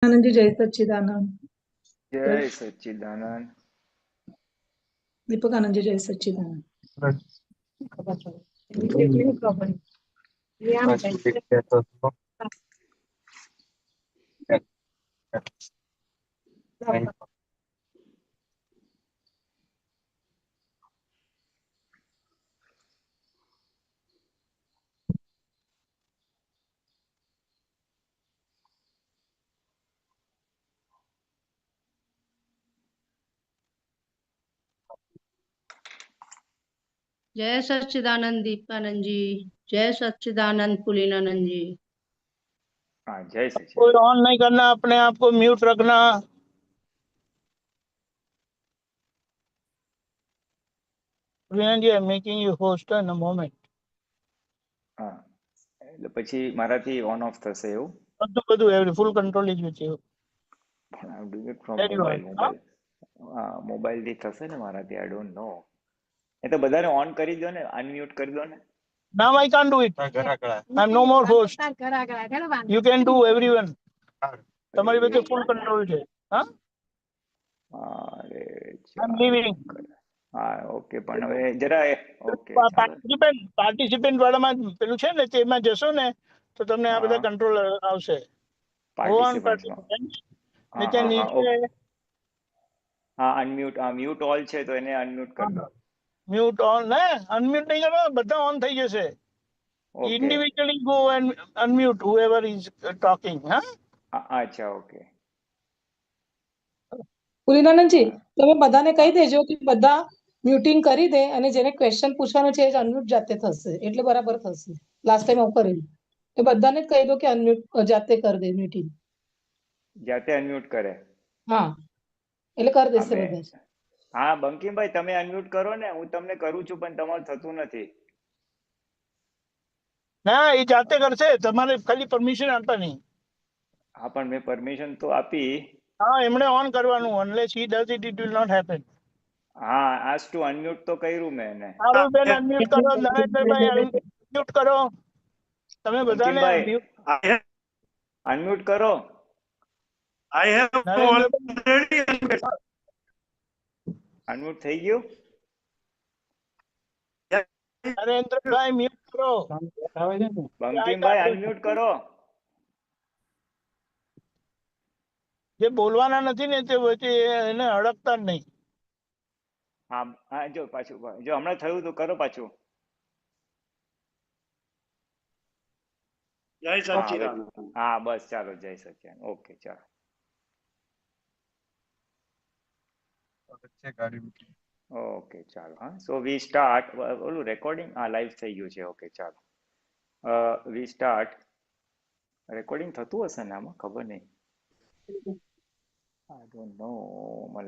आनंद जी, जय सच्चिदानंद। जय सच्चिदानंद। दीपक आनंद जी, जय सच्चिदानंद। जय सच्चिदानंद दीपानंद जी। जय सच्चिदानंद पुलिनानंद जी। हाँ, जय कोई सच्चिदानंद। ऑन नहीं करना, अपने आप को म्यूट रखना। I am making you host in a moment. હા, એટલે પછી મારાથી ઓન ઓફ થશે એવું? બધું every full control is with you. પણ I doing it from very mobile. હા, હા, મોબાઈલથી થશે ને મારાથી? I don't know. એ તો બધાને ઓન કરી દો ને, અનમ્યુટ કરી દો ને. Now I can't do it. I am no more host. You can do everyone. તમારી વચ્ચે ફૂલ કંટ્રોલ છે. હા, અરે આઈ એમ ચાલો. લીવિંગ. હા, ઓકે. પણ હવે જરા ઓકે ચાલો. પાર્ટિસિપેન્ટ વાળામાં પેલું છે ને, તેમાં જશો ને તો તમને આ બધા હા, કંટ્રોલ આવશે. પાર્ટિસિપન્ટ્સમાં. હા નીચે હા હા, ઓકે. નીચે હા, અનમ્યુટ. મ્યુટ ઓલ છે તો એને અનમ્યુટ કરી દો. મ્યુટ ઓન ને અનમ્યુટ નહીં કરો, બધા ઓન થઈ જશે. Okay. Individually go and unmute whoever is talking. Huh? અચ્છા, ઓકે. પુલિનાનંદ જી, હા તમે બધાને કહી હા દેજો કે બધા મ્યુટિંગ કરી દે અને જેને ક્વેશ્ચન પૂછવાનો છે એ અનમ્યુટ જાતે થશે એટલે બરાબર થશે. લાસ્ટ ટાઈમ આવું કરેલું. એ બધાને જ કહી દો કે અનમ્યુટ જાતે કરી દે મીટિંગ. જાતે અનમ્યુટ કરે. હા, એટલે કરી હા દેશે બધા જ. હા, બંકિમભાઈ તમે અનમ્યુટ કરો ને. હું તમને કરું છું પણ તમારું થતું નથી. ના, એ જાતે કરશે, તમારે ખાલી પરમિશન આપવાની. હા, પણ મેં પરમિશન તો આપી. હા, એમણે ઓન કરવાનું. unless he does it, it will not happen. હા, આજ ટુ અનમ્યુટ તો કર્યું મેં એને. આરુબેન અનમ્યુટ કરો, નરેન્દ્રભાઈ અનમ્યુટ કરો. તમે બધાને બંકિમભાઈ અનમ્યુટ કરો. નરેન્દ્રભાઈ અનમ્યુટ થઈ ગયું? નરેન્દ્રભાઈ મ્યુટ કરો. બંકિમભાઈ અનમ્યુટ કરો. જે બોલવાના નથી ને તે વચ્ચે એને અડકતા જ નહીં. હા હા, જો પાછું જો હમણાં થયું તો કરો પાછું. જય હા હવે સચ્ચિદાનંદ. હા બસ ચાલો, જય સચ્ચિદાનંદ. ઓકે ચાલો. ઓકે ચાલો. હા, સો વી સ્ટાર્ટ. ઓલું રેકોર્ડિંગ હા લાઈવ થઈ ગયું છે. ઓકે ચાલો. વી સ્ટાર્ટ. રેકોર્ડિંગ થતું હશે ને આમાં? ખબર નહીં. I don't know.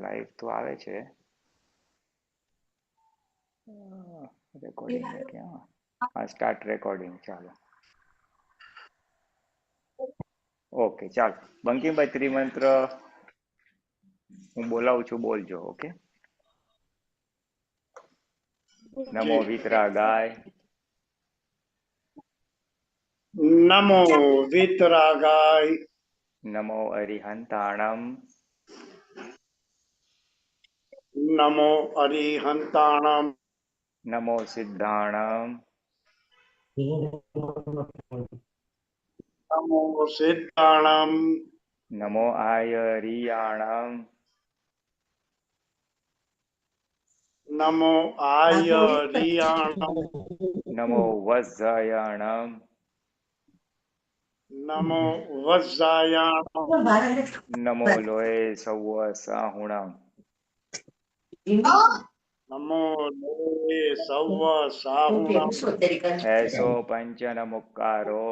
લાઈવ તો આવે છે. રેકોર્ડિંગ ક્યાં? હા, સ્ટાર્ટ રેકોર્ડિંગ. ચાલો. ઓકે ચાલો. બંકિમભાઈ ત્રિમંત્ર હું બોલાવું છું, બોલજો. ઓકે. નમો જી. વિતરાગાય. નમો વિતરાગાય. નમો અરિહંતાણમ. નમો અરિહંતાણમ. નમો સિદ્ધાણમ. નમો સિદ્ધાણમ. નમો આયરિયાણમ. નમો આયરિયાણમ. નમો વજ્જયાણમ. નમો વજ્જાયાણમ. નમો લોય સૌ સાહુણમ. નમો લોકે સૌ સાહુણમ. એસો પંચન મુક્કારો.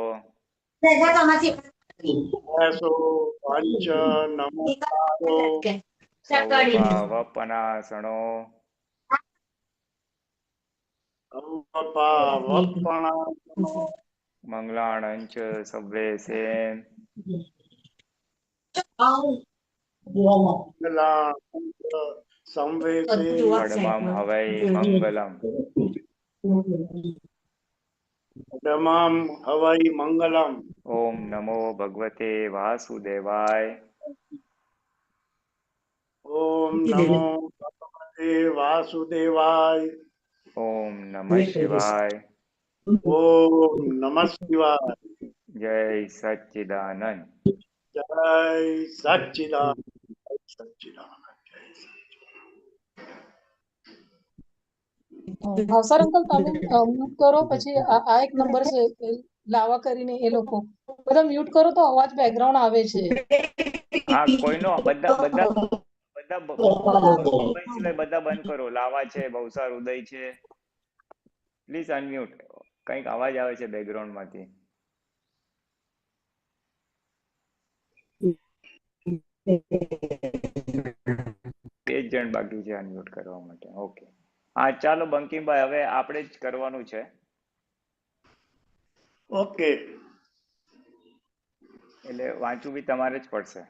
એસો પંચ નમોકારો. સૌ પાવપનાસણો. અવપાવપણાસનો. મંગલાણંચ સવ્વે સેન. મંગલાંચ સંવેશે. પડમમ હવૈ મંગલમ. ધમમ હવૈ મંગલમ. ઓમ નમો ભગવતે વાસુદેવાય. ઓમ નમો ભગવતે વાસુદેવાય. ઓમ નમઃ શિવાય. ઓમ નમઃ શિવાય. જય સચ્ચિદાનંદ. જય સચ્ચિદાનંદ. જય સચ્ચિદાનંદ. ભાવસર અંકલ તમે મ્યુટ કરો, પછી આ એક નંબર છે લાવા કરીને, એ લોકો બધા મ્યુટ કરો તો અવાજ બેકગ્રાઉન્ડ આવે છે. હા, કોઈનો બધા બધા બધા મુંબઈ સિવાય બધા બંધ કરો. લાવા છે, ભવસાર, ઉદય છે. Please unmute. કંઈક અવાજ આવે છે બેકગ્રાઉન્ડ માંથી. 2 જણ બાકી છે અનમ્યુટ કરવા માટે. ઓકે, હા ચાલો બંકિમભાઈ, હવે આપણે જ કરવાનું છે. ઓકે, એટલે વાંચવું બી તમારે જ પડશે.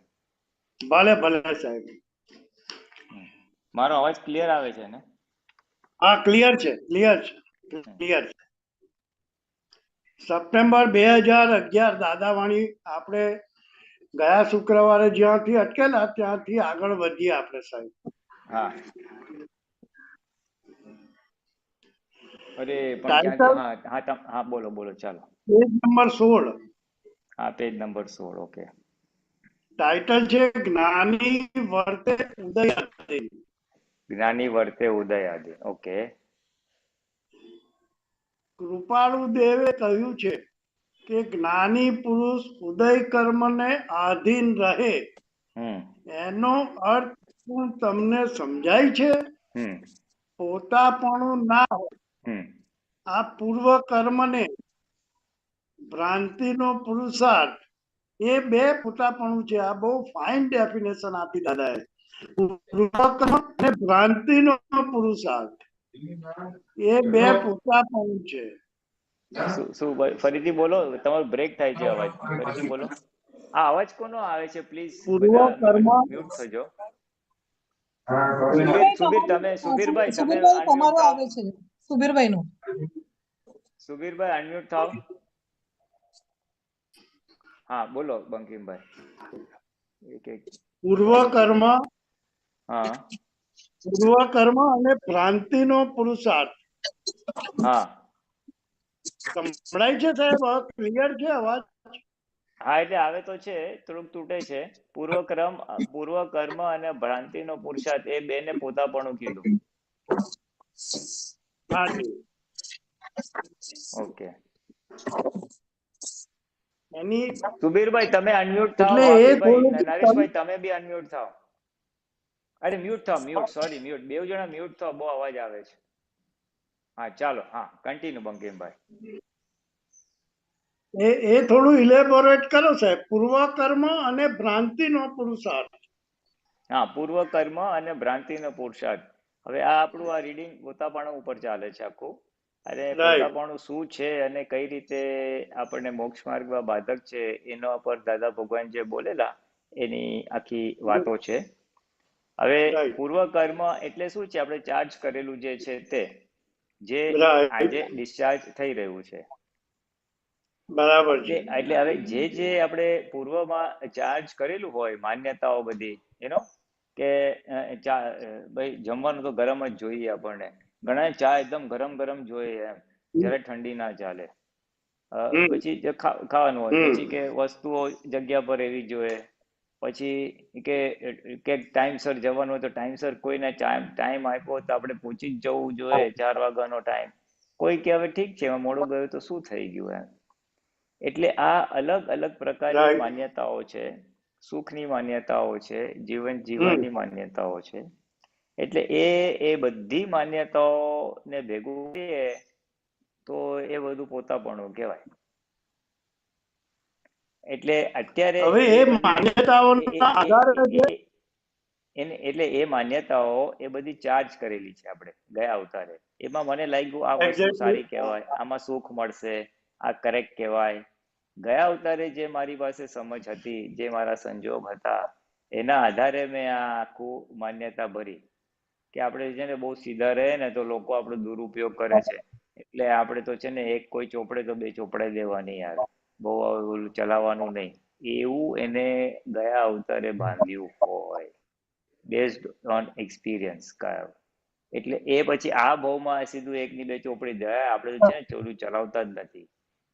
ભલે ભલે સાહેબ. મારો અવાજ ક્લિયર આવે છે ને? હા, ક્લિયર છે, ક્લિયર છે, ક્લિયર છે. સપ્ટેમ્બર 2011 દાદાવાણી આપણે ગયા શુક્રવારે જ્યાંથી અટકેલા ત્યાંથી આગળ વધીએ આપણે સાહેબ. હા. અરે પણ ટાઇટલ ક્યાંથી? હા હા હા, બોલો બોલો, ચાલો. Page number 16. હા, પેજ નંબર 16. ઓકે. ટાઇટલ છે જ્ઞાની વર્તે ઉદય આદિ. જ્ઞાની વર્તે ઉદય આદિ. ઓકે. કૃપાળુ દેવે કહ્યું છે કે જ્ઞાની પુરુષ ઉદય કર્મને આધીન રહે. એનો અર્થ શું તમને સમજાય છે? પોતાપણું ના હોય આ પૂર્વ કર્મને ભ્રાંતિનો પુરુષાર્થ, એ બે પોતાપણું છે. આ બહુ ફાઇન ડેફિનેશન આપી દાદાએ. પૂર્વ કર્મ અને ભ્રાંતિનો પુરુષાર્થ, એ બે પોતાપણું છે. શું ફરીથી બોલો, તમારો બ્રેક થાય છે અવાજ. ફરીથી બોલો. આ અવાજ કોનો આવે છે? પ્લીઝ પૂર્વ બધા કર્મ મ્યુટ થજો. સુબીરભાઈ તમે સુબીરભાઈ અનમ્યુટ તમારો થાઓ. આવે છે, સુબીરભાઈ નો. સુબીરભાઈ અનમ્યુટ થાઓ. હા બોલો બંકિમભાઈ. પૂર્વ કર્મ, હા પૂર્વ કર્મ અને ભ્રાંતિનો પુરુષાર્થ. હા સંભળાય છે સાહેબ? ક્લિયર છે અવાજ? હા, એટલે આવે તો છે, થોડુંક તૂટે છે. પૂર્વ કર્મ અને ભ્રાંતિનો પુરુષાર્થ, એ બેને પોતાપણું કીધું. હા જી. ઓકે. એની સુબીરભાઈ તમે અનમ્યુટ થાઓ. એટલે એ ભાભીભાઈ, થોડું નરેશભાઈ તમે બી અનમ્યુટ થાઓ. અરે મ્યુટ થાઓ, મ્યુટ, સોરી મ્યુટ. બે જણા મ્યુટ થાઓ, બહુ અવાજ આવે છે. હા ચાલો, હા કન્ટિન્યુ બંકિમભાઈ. એ થોડું ઇલેબોરેટ કરો સાહેબ. પૂર્વ કર્મ અને ભ્રાંતિનો પુરુષાર્થ. હા, પૂર્વ કર્મ અને ભ્રાંતિનો પુરુષાર્થ. હવે આ આપણું આ રીડિંગ પોતાપણું ઉપર ચાલે છે આખું. અને રાઈટ. પોતાપણું શું છે અને કઈ રીતે આપણને મોક્ષ માર્ગમાં બાધક છે, એના પર દાદા ભગવાન જે બોલેલા એની આખી વાતો છે. હવે રાઈટ. પૂર્વ કર્મ એટલે શું છે? આપણે ચાર્જ કરેલું જે છે તે, જે રાઈટ. આજે ડિસ્ચાર્જ થઈ રહ્યું છે. બરાબર છે. એટલે હવે જે આપણે પૂર્વમાં ચાર્જ કરેલું હોય, માન્યતાઓ બધી, કે ભાઈ જમવાનું તો ગરમ જ જોઈએ આપણને. ઘણા ચા એકદમ ગરમ ગરમ જોઈએ એમ, જ્યારે ઠંડી ના ચાલે. પછી ખાવાનું હોય, પછી કે વસ્તુઓ જગ્યા પર રહેવી જોઈએ. પછી કે ટાઈમસર જવાનું હોય તો ટાઈમસર, કોઈને ટાઈમ આપ્યો તો આપણે પહોંચી જ જવું જોઈએ 4 વાગ્યાનો ટાઈમ. કોઈ કે હવે ઠીક છે મોડું ગયું તો શું થઈ ગયું એમ. એટલે આ અલગ અલગ પ્રકારની રાઈટ. માન્યતાઓ છે. સુખની માન્યતાઓ છે, જીવન જીવવાની માન્યતાઓ છે. એટલે એ બધી માન્યતાઓને ભેગું કરીએ તો એ બધું પોતાપણું કહેવાય. એટલે અત્યારે હવે એ એ બધી માન્યતાઓના આધારે છે. એટલે એ માન્યતાઓ એ બધી ચાર્જ કરેલી છે આપણે ગયા અવતારે. એમાં મને લાગ્યું આ વસ્તુ એક્ઝેક્ટલી. સારી કહેવાય, આમાં સુખ મળશે, આ કરેક્ટ કહેવાય. ગયા અવતારે જે મારી પાસે સમજ હતી, જે મારા સંજોગ હતા, એના આધારે મેં આ આખું માન્યતા ભરી કે આપણે છે ને બહુ સીધા રહે ને તો લોકો આપણો દુરુપયોગ કરે છે. એટલે આપણે તો છે ને એક કોઈ ચોપડે તો 2 ચોપડે દેવાની યાર, બહુ ચલાવવાનું નહીં. એવું એને ગયા અવતારે બાંધ્યું હોય. Based on experience. એટલે એ પછી આ ભાવમાં સીધું એકની બે ચોપડી દે, આપણે તો છે ને ચોરું ચલાવતા જ નથી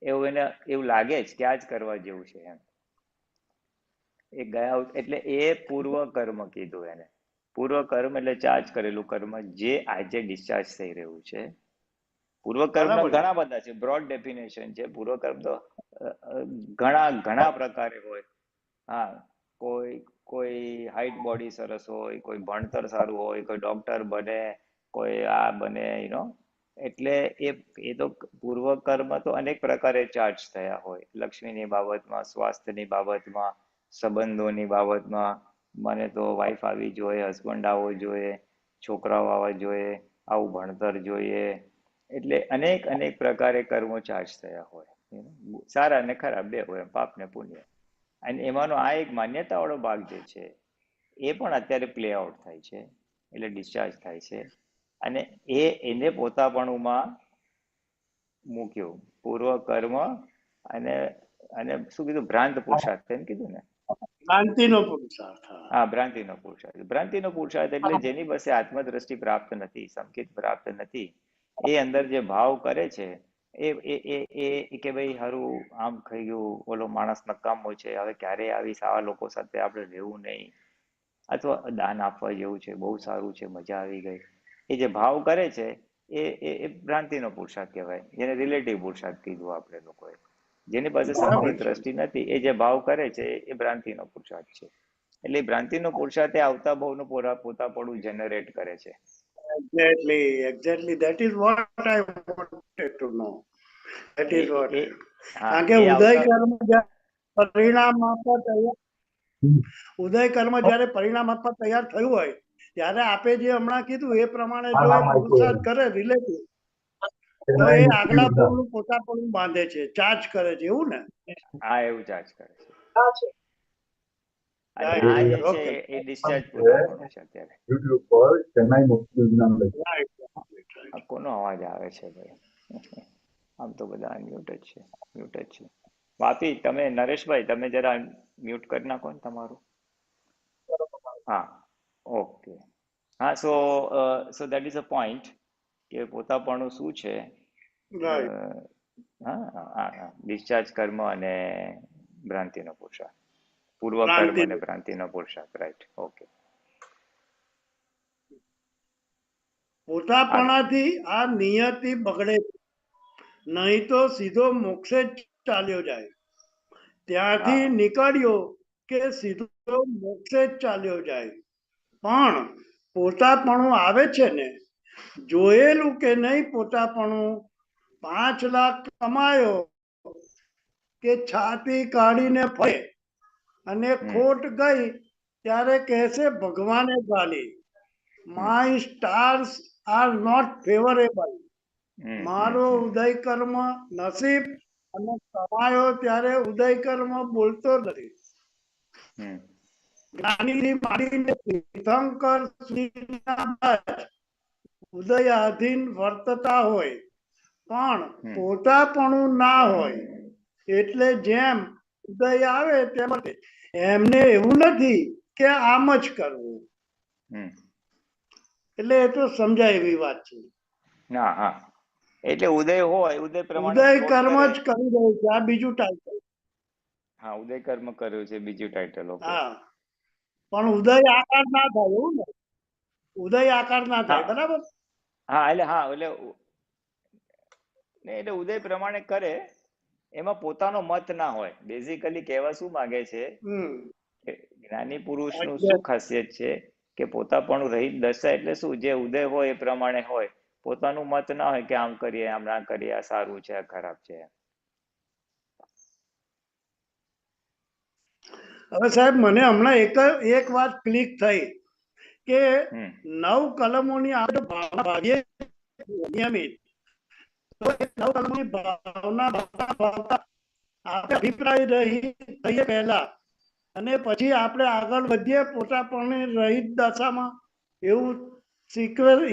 એવું એને એવું લાગે જ કે આ જ કરવા જેવું છે એમ. એ ગયા એટલે એ પૂર્વ કર્મ કીધું એને. પૂર્વ કર્મ એટલે ચાર્જ કરેલું કર્મ જે આજે ડિસ્ચાર્જ થઈ રહ્યું છે. પૂર્વ કર્મના બરાબર. ઘણા બધા છે, બ્રોડ ડેફિનેશન છે. પૂર્વ કર્મ તો ઘણા ઘણા પ્રકારે હોય. હા, કોઈ હાઈટ બોડી સરસ હોય, કોઈ ભણતર સારું હોય, કોઈ ડોક્ટર બને, કોઈ આ બને, એટલે એ તો પૂર્વ કર્મ તો અનેક પ્રકારે ચાર્જ થયા હોય. લક્ષ્મીની બાબતમાં, સ્વાસ્થ્યની બાબતમાં, સંબંધોની બાબતમાં, મને તો વાઈફ આવી જોઈએ, હસબન્ડ આવવો જોઈએ, છોકરાઓ આવવા જોઈએ, આવું ભણતર જોઈએ, એટલે અનેક અનેક પ્રકારે કર્મો ચાર્જ થયા હોય. સારા ને ખરાબ બે હોય, પાપ ને પુણ્ય. અને એમાંનો આ એક માન્યતા વાળો ભાગ જે છે એ પણ અત્યારે પ્લે આઉટ થાય છે, એટલે ડિસ્ચાર્જ થાય છે. અને એને પોતાપણુંમાં મૂક્યું, પૂર્વ કર્મ અને અને શું કીધું, ભ્રાંત પુરુષાર્થ એમ કીધું ને. શાંતિનો પુરુષાર્થ. હા, ભ્રાંતિનો પુરુષાર્થ. ભ્રાંતિનો પુરુષાર્થ એટલે જેની પાસે આત્મદ્રષ્ટિ પ્રાપ્ત નથી, સંકેત પ્રાપ્ત નથી, એ અંદર જે ભાવ કરે છે એ કે ભાઈ હારું આમ થઈ ગયું, ઓલો માણસ નકામો છે, હવે ક્યારે આવીશ આવા લોકો સાથે આપણે રહેવું નહીં, અથવા દાન આપવા જેવું છે, બહુ સારું છે, મજા આવી ગઈ, એ જે ભાવ કરે છે એ ભ્રાંતિનો પુરુષાર્થ કહેવાય, જેને રિલેટિવ પુરુષાર્થ કીધું આપણે લોકોએ. જેની પાસે સંકેત દ્રષ્ટિ નથી એ જે ભાવ કરે છે એ ભ્રાંતિનો પુરુષાર્થ છે. એટલે ભ્રાંતિનો પુરુષાર્થ એ આવતા ભાવનું પોતાપણું જનરેટ કરે છે. Exactly. That is what I wanted to know. That is what. કારણ કે એ ઉદય આવતા કર્મ જ્યારે પરિણામ આપવા તૈયાર, ઉદય કર્મ જ્યારે પરિણામ આપવા તૈયાર થયું હોય ત્યારે આપે જે હમણાં કીધું એ પ્રમાણે જો એ પુરુષાર્થ કરે રિલેટિવ, તો એ આગલા ભાવનું પોતાપણું બાંધે છે, ચાર્જ કરે છે, એવું ને? હા, એવું ચાર્જ કરે છે. અને આ Right, જે છે okay. એ ડિસ્ચાર્જ પોતાપણું છે અત્યારે. YouTube પર ચેન્નાઈ મુસ્લિમ Right, right. આ કોનો અવાજ આવે છે ભાઈ? આમ તો બધા અનમ્યુટ જ છે, મ્યુટ જ છે. વાપી, તમે નરેશભાઈ તમે જરા મ્યુટ કરી નાખો ને તમારું. હા, ઓકે. હા, so that is a point કે પોતાપણું શું છે. Right. હા, ડિસ્ચાર્જ કર્મ અને ભ્રાંતિનો પુરુષાર્થ, પૂર્વ કર્મ ભ્રાંતિ. અને ભ્રાંતિનો પુરુષાર્થ, રાઈટ, ઓકે. પોતાપણાથી આ નિયતિ બગડે છે. નહીં તો સીધો મોક્ષે જ ચાલ્યો જાય. ત્યાંથી હા. નીકળ્યો કે સીધો મોક્ષે જ ચાલ્યો જાય. પણ પોતાપણું આવે છે ને, જોયેલું કે નહીં પોતાપણું, 5 લાખ કમાયો કે છાતી કાઢીને ફરે અને ખોટ ગઈ ત્યારે કહેશે ભગવાને ગાલી, my stars are not favourable. મારો ઉદય કર્મ નસીબ અને કમાયો ત્યારે ઉદય કર્મ બોલતો નથી. જ્ઞાનીથી માંડીને તીર્થંકર સુધીના બધા ઉદયાધીન વર્તતા હોય પણ પોતાપણું ના હોય. એટલે જેમ ઉદય આવે તેમ એમને એવું નથી કે આમ જ કરવું. એટલે એ તો સમજાય એવી વાત છે. હા, એટલે ઉદય હોય, ઉદય પ્રમાણે ઉદય plot કર્મ કરે. જ કરી રહ્યું છે, આ બીજું ટાઈટલ. હા, ઉદય કર્મ કર્યું છે, બીજું ટાઇટલ. ઓકે. હા, પણ ઉદય આકાર ના થાય, એવું ને? ઉદય આકાર ના થાય, હા. બરાબર? એટલે ઉદય પ્રમાણે કરે, એમાં પોતાનો મત ના હોય. બેઝિકલી કહેવા શું માંગે છે, જ્ઞાની પુરુષનું શું ખાસિયત છે કે પોતાપણું રહિત દશા એટલે શું, જે ઉદય હોય એ પ્રમાણે હોય, પોતાનું મત ના હોય કે આમ કરીએ આમ ના કરીએ, આ સારું છે આ ખરાબ છે. હવે સાહેબ મને હમણાં એક વાત ક્લિક થઈ કે 9 કલમોની આપણે ભાવના ભાવીએ નિયમિત, તો એ 9 કલમોની ભાવના ભાવતા આપણે અભિપ્રાય રહીએ પહેલા, અને પછી આપણે આગળ વધીએ પોતાપણું રહિત દશામાં, એવું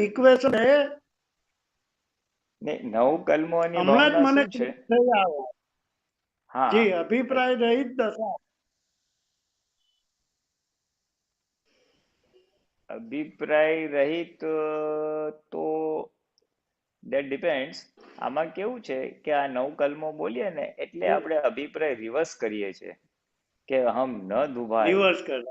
ઇક્વેશન છે. ને 9 કલમોની હમણાં જ ભાવના મને શું છે? થઈ આવે. હા, જી, અભિપ્રાય રહિત દશા. અભિપ્રાય રહિત તો that depends. આમાં કેવું છે કે આ 9 કલમો બોલીએ ને એટલે આપણે અભિપ્રાય રિવર્સ કરીએ છીએ કે હમ ન દુભાય. રિવર્સ કર.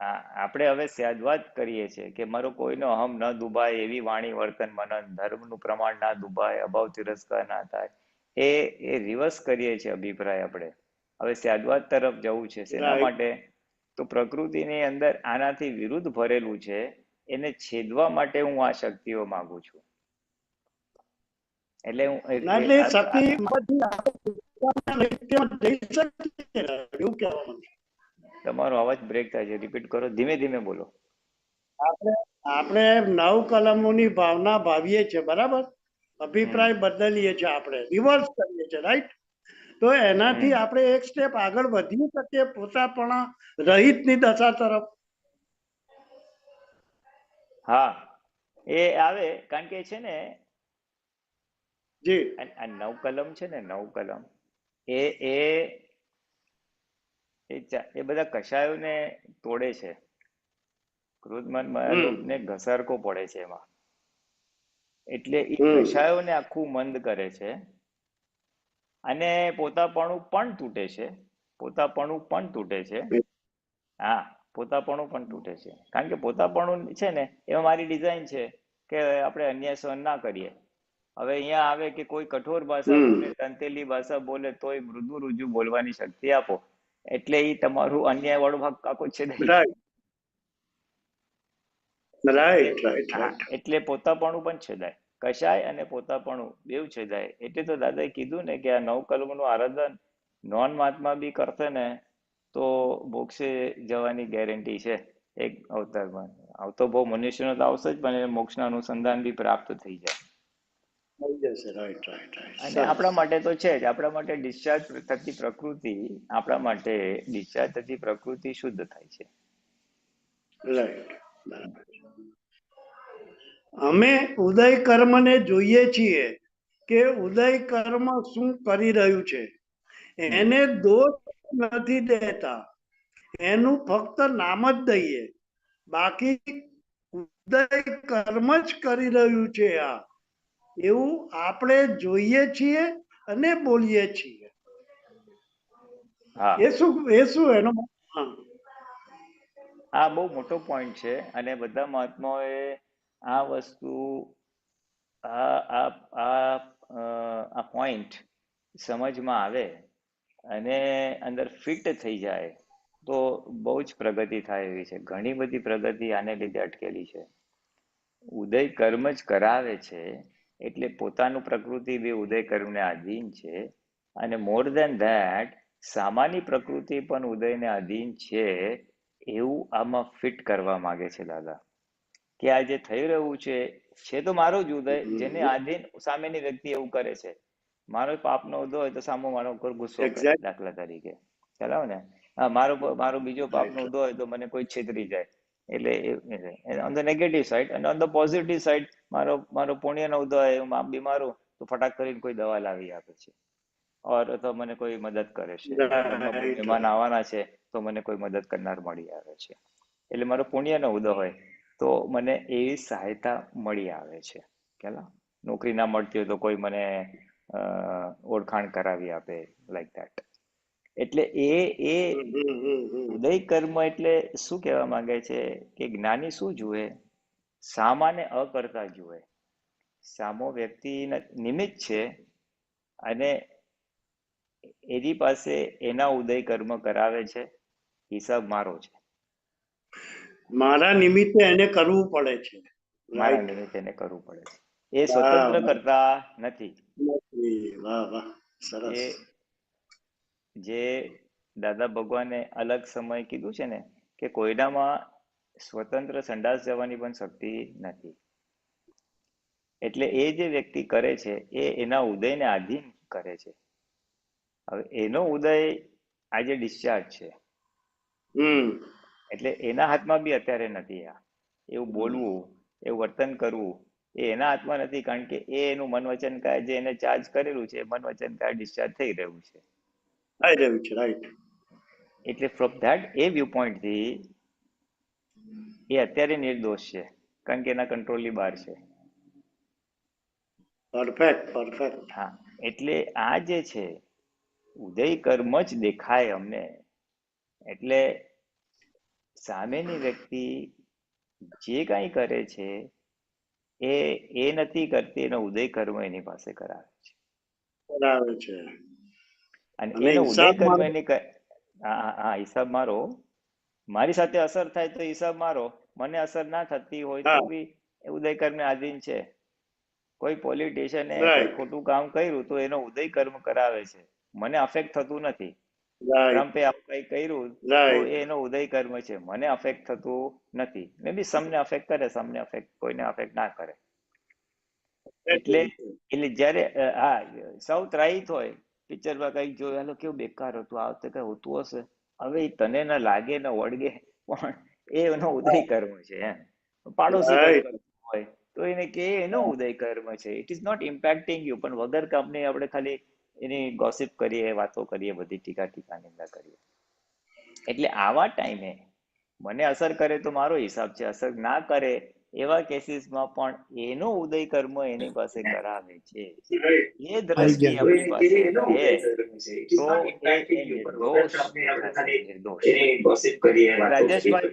હા, આપણે હવે સ્યાદવાદ કરીએ છીએ કે મારો કોઈનો અહમ ન દુભાય, એવી વાણી વર્તન મનન, ધર્મનું પ્રમાણ ના દુભાય, અભાવ તિરસ્કાર ના થાય, એ રિવર્સ કરીએ છીએ અભિપ્રાય આપણે. હવે સ્યાદવાદ તરફ જવું છે. શેના Right. માટે? તો પ્રકૃતિની અંદર આનાથી વિરુદ્ધ ભરેલું છે, એને છેદવા માટે હું આ શક્તિઓ માંગુ છું. એટલે હું ના, એટલે એ શક્તિ માંથી આપણે જઈ શકીએ એવું કહેવાનું છે. તમારો અવાજ બ્રેક થાય છે, રિપીટ કરો, ધીમે ધીમે બોલો. આપણે 9 કલમોની ભાવના ભાવીએ છીએ, બરાબર? અભિપ્રાય બદલીએ છીએ, આપણે રિવર્સ કરીએ છીએ, રાઈટ? તો એનાથી આપણે એક સ્ટેપ આગળ વધી શકીએ પોતાપણા રહિતની દશા તરફ. હા, એ આવે, કારણ કે છે ને જી. આ 9 કલમ છે ને, 9 કલમ એ એ એ બધા કષાયોને તોડે છે. ક્રોધ માન માયા લોભને ઘસારકો પડે છે એમાં. એટલે એ કષાયોને આખું મંદ કરે છે અને પોતાપણું પણ તૂટે છે. પોતાપણું પણ તૂટે છે. હા, પોતાપણું પણ તૂટે છે. કારણ કે પોતાપણું છે ને, એમાં મારી ડિઝાઇન છે કે આપણે અન્યાય સહન ના કરીએ. હવે અહીંયા આવે કે કોઈ કઠોર ભાષા બોલે, તંતેલી ભાષા બોલે, તોય મૃદુ રુજુ બોલવાની શક્તિ આપો. એટલે એ તમારું અન્યાય વાળો ભાગ કાકો છે નહીં. Right, right, right. એટલે પોતાપણું પણ છેદાય. કશાય અને પોતાપણું બેવ છેદાય. એટલે તો દાદાએ કીધું ને કે આ 9 કલમનું આરાધન નોન મહાત્મા બી કરશે ને તો મોક્ષે જવાની ગેરંટી છે એક અવતારમાં. આવતો બહુ મનુષ્યનો તો આવશે જ, પણ એને મોક્ષના અનુસંધાન બી પ્રાપ્ત થઈ જાય. અને આપણા માટે તો છે જ. આપણા માટે ડિસ્ચાર્જ થતી પ્રકૃતિ, આપણા માટે ડિસ્ચાર્જ થતી પ્રકૃતિ શુદ્ધ થાય છે. રાઈટ, બરાબર. અમે ઉદય કર્મને જોઈએ છીએ કે ઉદય કર્મ શું કરી રહ્યું છે. એને દોષ નથી દેતા, એનું ફક્ત નામ જ દઈએ. બાકી ઉદય કર્મ જ કરી રહ્યું છે આ, એવું આપણે જોઈએ છીએ અને બોલીએ છીએ. એ શું એનો? આ બહુ મોટો પોઈન્ટ છે અને બધા મહાત્માઓએ આ વસ્તુ આ પોઈન્ટ સમજમાં આવે અને અંદર ફિટ થઈ જાય તો બહુ જ પ્રગતિ થાય એવી છે. ઘણી બધી પ્રગતિ આને લીધે અટકેલી છે. ઉદય કર્મ જ કરાવે છે એટલે પોતાનું પ્રકૃતિ બી ઉદય કર્મને આધીન છે. અને મોર દેન ધેટ સામાન્ય પ્રકૃતિ પણ ઉદયને આધીન છે, એવું આમાં ફિટ કરવા માંગે છે દાદા. કે આ જે થઈ રહ્યું છે તો મારો જ ઉદય, જેને આધીન સામેની વ્યક્તિ એવું કરે છે. મારો પાપનો ઉદય હોય તો સામો મારો ઉપર ગુસ્સો કરે, દાખલા તરીકે ચલાવો ને. મારો બીજો પાપનો ઉદય હોય તો મને કોઈ છેતરી જાય, એટલે ઓન ધ નેગેટિવ સાઈડ. અને ઓન ધ પોઝિટિવ સાઈડ મારો પુણ્યનો ઉદય હોય, હું આમ બીમારું તો ફટાક કરીને કોઈ દવા લાવી આપે છે, ઓર તો મને કોઈ મદદ કરે છે. ઘરમાં કોઈ મહેમાન આવવાના છે તો મને કોઈ મદદ કરનાર મળી આવે છે. એટલે મારો પુણ્યનો ઉદય હોય તો મને એવી સહાયતા મળી આવે છે. નોકરી ના મળતી હોય તો કોઈ મને ઓળખાણ કરાવી આપે, લાઈક ધેટ. એટલે એ ઉદય કર્મ એટલે શું કહેવા માંગે છે કે જ્ઞાની શું જુએ? સામાને અકર્તા જુએ. સામો વ્યક્તિ નિમિત્ત છે અને એની પાસે એના ઉદય કર્મ કરાવે છે, હિસાબ મારો છે. મારા નિમિત્તે એને કરવું પડે છે. મારા નિમિત્તે એને કરવું પડે છે. એ સ્વતંત્ર કરતા નથી. એ જે દાદા ભગવાને અલગ સમય કીધું છે ને કે કોઈનામાં સ્વતંત્ર સંડાસ જવાની પણ શક્તિ નથી. એટલે એ જે વ્યક્તિ કરે છે એ એના ઉદયને આધીન કરે છે. હવે એનો ઉદય આજે ડિસ્ચાર્જ છે, એટલે એના હાથમાં બી અત્યારે નથી. આ એવું બોલવું, એવું વર્તન કરવું એ એના હાથમાં નથી, કારણ કે એ એનું મન વચન કાય જે એને ચાર્જ કરેલું છે, મન વચન કાય ડિસ્ચાર્જ થઈ રહ્યું છે. એટલે from that A view point થી એ અત્યારે નિર્દોષ છે, કારણ કે એના કંટ્રોલની બહાર છે. પરફેક્ટ. હા, એટલે આ જે છે ઉદય કર્મ જ દેખાય અમને. એટલે સામેની વ્યક્તિ જે કાંઈ કરે છે એ નથી કરતી, એનો ઉદય કર્મ એની પાસે કરાવે છે. બરાબર છે. અને અને એનો ઉદય હિસાબ કર્મ મારો. એની હા, હિસાબ મારો. મારી સાથે અસર થાય તો હિસાબ મારો, મને અસર ના થતી હોય તો હા, બી એ ઉદય કર્મ આધીન છે. કોઈ પોલિટિશિયને કોઈ રાઈટ ખોટું કામ કર્યું તો એનો ઉદય કર્મ કરાવે છે, મને અફેક્ટ થતું નથી. રાઈટ ટ્રમ્પે આવું કઈ કર્યું તો રાઈટ એનો ઉદય કર્મ છે, મને અફેક્ટ થતું નથી. મે બી સમને અફેક્ટ કરે, સમને અફેક્ટ કોઈને અફેક્ટ ના કરે. એટલે જયારે સાઉથ રાઈટ હોય, પિક્ચરમાં કઈક જોયું, હાલો કેવું બેકાર હતું, આ વખતે કઈ હોતું હશે, હવે તને ના લાગે ના વળગે, પણ એનો ઉદય કર્મ છે. પાડોશી કઈક કરતું હોય તો એને કે એનો ઉદય કર્મ છે. ઇટ ઇઝ નોટ ઇમ્પેક્ટિંગ યુ, પણ વગર કામની આપણે ખાલી એની ગોસિપ કરીએ, વાતો કરીએ, બધી ટીકા નિંદા કરીએ. એટલે આવા ટાઈમે મને અસર કરે તો મારો હિસાબ છે, અસર ના કરે એવા કેસીસમાં પણ એનો ઉદય કર્મ એની પાસે કરાવે છે. એ દ્રષ્ટિ આપણી પાસે છે તો એ નિર્દોષ દેખાશે, નિર્દોષ. રાજેશભાઈ,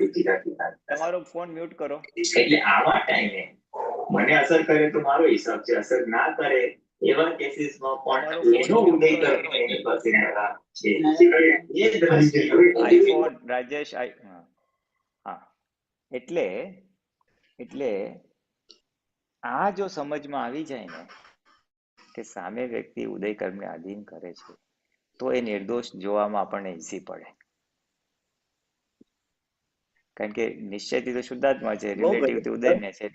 તમારો ફોન મ્યુટ કરો. એટલે આવા ટાઈમે મને અસર કરે તો મારો હિસાબ છે, અસર ના કરે એવા કેસીસમાં પણ એનો ઉદય કર્મ એની પાસે કરાવે છે. એ દ્રષ્ટિ આઈફોન રાજેશ હા, એટલે આ જો સમજમાં આવી જાય ને કે સામે વ્યક્તિ ઉદય કર્મને આધીન કરે છે તો એ નિર્દોષ જોવામાં આપણને ઈઝી પડે. કારણ કે નિશ્ચયથી તો શુદ્ધાત્મા છે, રિલેટિવથી ઉદયને છે,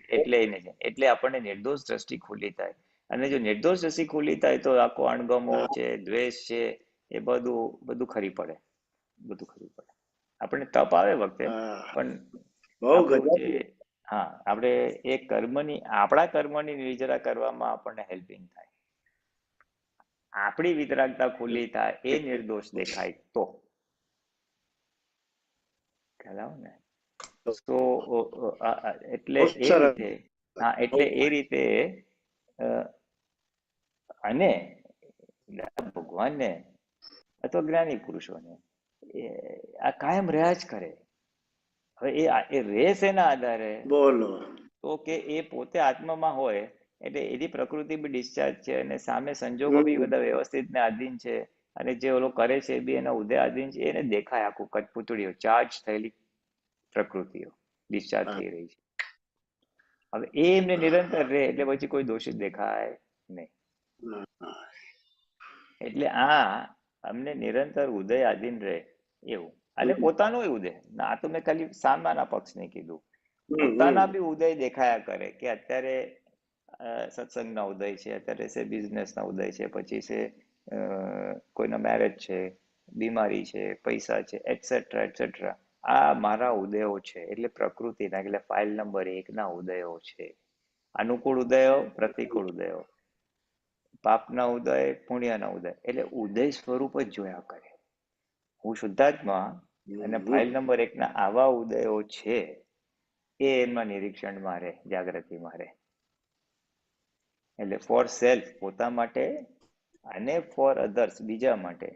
એટલે આપણને નિર્દોષ દ્રષ્ટિ ખુલ્લી થાય. અને જો નિર્દોષ દ્રષ્ટિ ખુલ્લી થાય તો આખો અણગમો છે, દ્વેષ છે, એ બધું ખરી પડે. આપણને તપ આવે વખતે, પણ આપણું જે આપણે એ આપણા કર્મની નિર્જરા કરવામાં આપણને હેલ્પિંગ થાય. આપણી વિતરાગતા ખુલ્લી થાય, એ નિર્દોષ દેખાય તો ખ્યાલ આવે ને. તો એટલે એ રીતે અને ભગવાનને અથવા જ્ઞાની પુરુષોને આ કાયમ રહ્યા જ કરે. હવે એ રેસ એના આધારે બોલો તો કે એ પોતે આત્મામાં હોય એટલે એની પ્રકૃતિ બી ડિસ્ચાર્જ છે, અને સામે સંજોગો બી બધા વ્યવસ્થિત ને આધીન છે, અને જે ઓલો કરે છે એ બી એના ઉદય આધીન છે. એને દેખાય આખું કઠપૂતળીઓ, ચાર્જ થયેલી પ્રકૃતિઓ ડિસ્ચાર્જ થઈ રહી છે. હવે એ એમને નિરંતર રહે એટલે પછી કોઈ દોષિત દેખાય નહીં. એટલે અમને નિરંતર ઉદય આધીન રહે એવું. અને પોતાનો ઉદય આ તો મેં ખાલી સામાના પક્ષને કીધું. પોતાના બી ઉદય દેખાયા કરે કે અત્યારે સત્સંગના ઉદય છે, અત્યારે છે બિઝનેસના ઉદય છે, પછી છે કોઈના મેરેજ છે, બીમારી છે, પૈસા છે, એટસેટ્રા એટસેટ્રા. આ મારા ઉદયો છે, એટલે પ્રકૃતિના, એટલે ફાઇલ નંબર 1 ના ઉદયો છે. અનુકૂળ ઉદયો, પ્રતિકૂળ ઉદયો, પાપના ઉદય, પુણ્યના ઉદય, એટલે ઉદય સ્વરૂપ જ જોયા કરે. હું શુદ્ધાત્મા અને ફાઇલ નંબર 1 ના આવા ઉદયો છે એ એમના નિરીક્ષણમાં રહે, જાગૃતિમાં રહે. એટલે ફોર સેલ્ફ, પોતા માટે, અને ફોર અધર્સ, બીજા માટે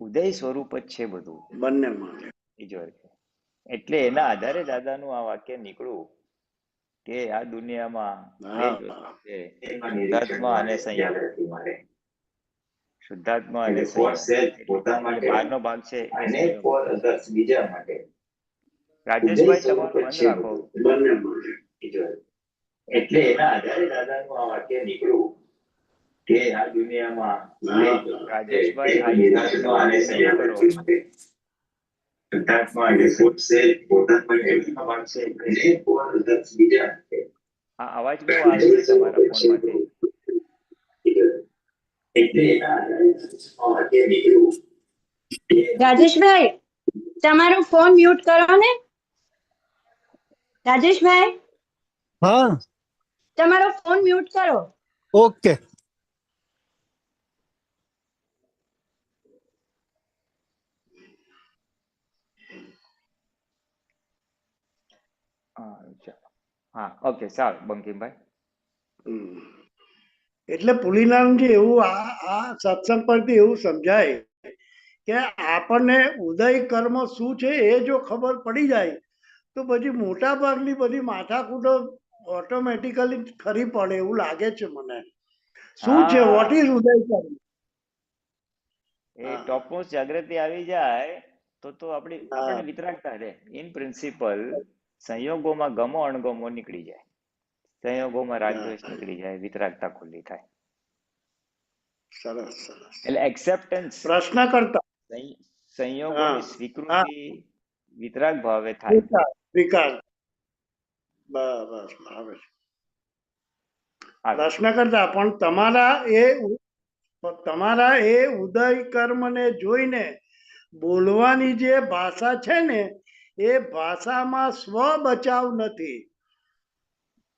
ઉદય સ્વરૂપ જ છે બધું, બંને માટે. એટલે એના આધારે દાદાનું આ વાક્ય નીકળ્યું કે આ દુનિયામાં બે જ વસ્તુ છે, શુદ્ધાત્મા અને સંયમ. શુદ્ધાત્મા અને સંયમ, બહારનો ભાગ છે એ સંયમ. રાજેશભાઈ, તમારું બંધ રાખો. એટલે એના આધારે દાદાનું આ વાક્ય નીકળ્યું કે આ દુનિયામાં રાજેશભાઈ આ શુદ્ધાત્મા અને સંયમ કરો. શુદ્ધાત્મા એટલે આ અવાજ બહુ આવે છે તમારા ફોનમાંથી. રાજેશભાઈ, તમારો ફોન મ્યુટ કરો ને. રાજેશભાઈ, હા, તમારો ફોન મ્યુટ કરો. ઓકે. હા ઓકે સારું બંકિમભાઈ. હમ. એટલે પુલિનાનજી એવું આ સત્સંગ પરથી એવું સમજાય કે આપણને ઉદય કર્મ શું છે એ જો ખબર પડી જાય તો પછી મોટા ભાગની બધી માથાકૂટો ઓટોમેટિકલી ખરી પડે એવું લાગે છે મને. શું છે વોટ હા ઇઝ ઉદય કર્મ? એ હા ટોપમોસ્ટ જાગૃતિ આવી જાય તો હા આપણને વિતરાગતા રહે. ઇન પ્રિન્સિપલ સંયોગોમાં ગમો અણગમો નીકળી જાય, સંયોગોમાં હા રાગદ્વેષ નીકળી જાય, વિતરાગતા ખુલ્લી થાય. સરસ સરસ. એટલે એક્સેપ્ટન્સ, પ્રશ્ન કરતા હા સંયોગોની હા સ્વીકૃતિ વિતરાગ ભાવે થાય. સ્વીકાર સ્વીકાર બસ આવે છે. આગળ પ્રશ્ન કરતા પણ તમારા એ ઉદય કર્મને જોઈને બોલવાની જે ભાષા છે ને એ ભાષામાં સ્વ બચાવ નથી.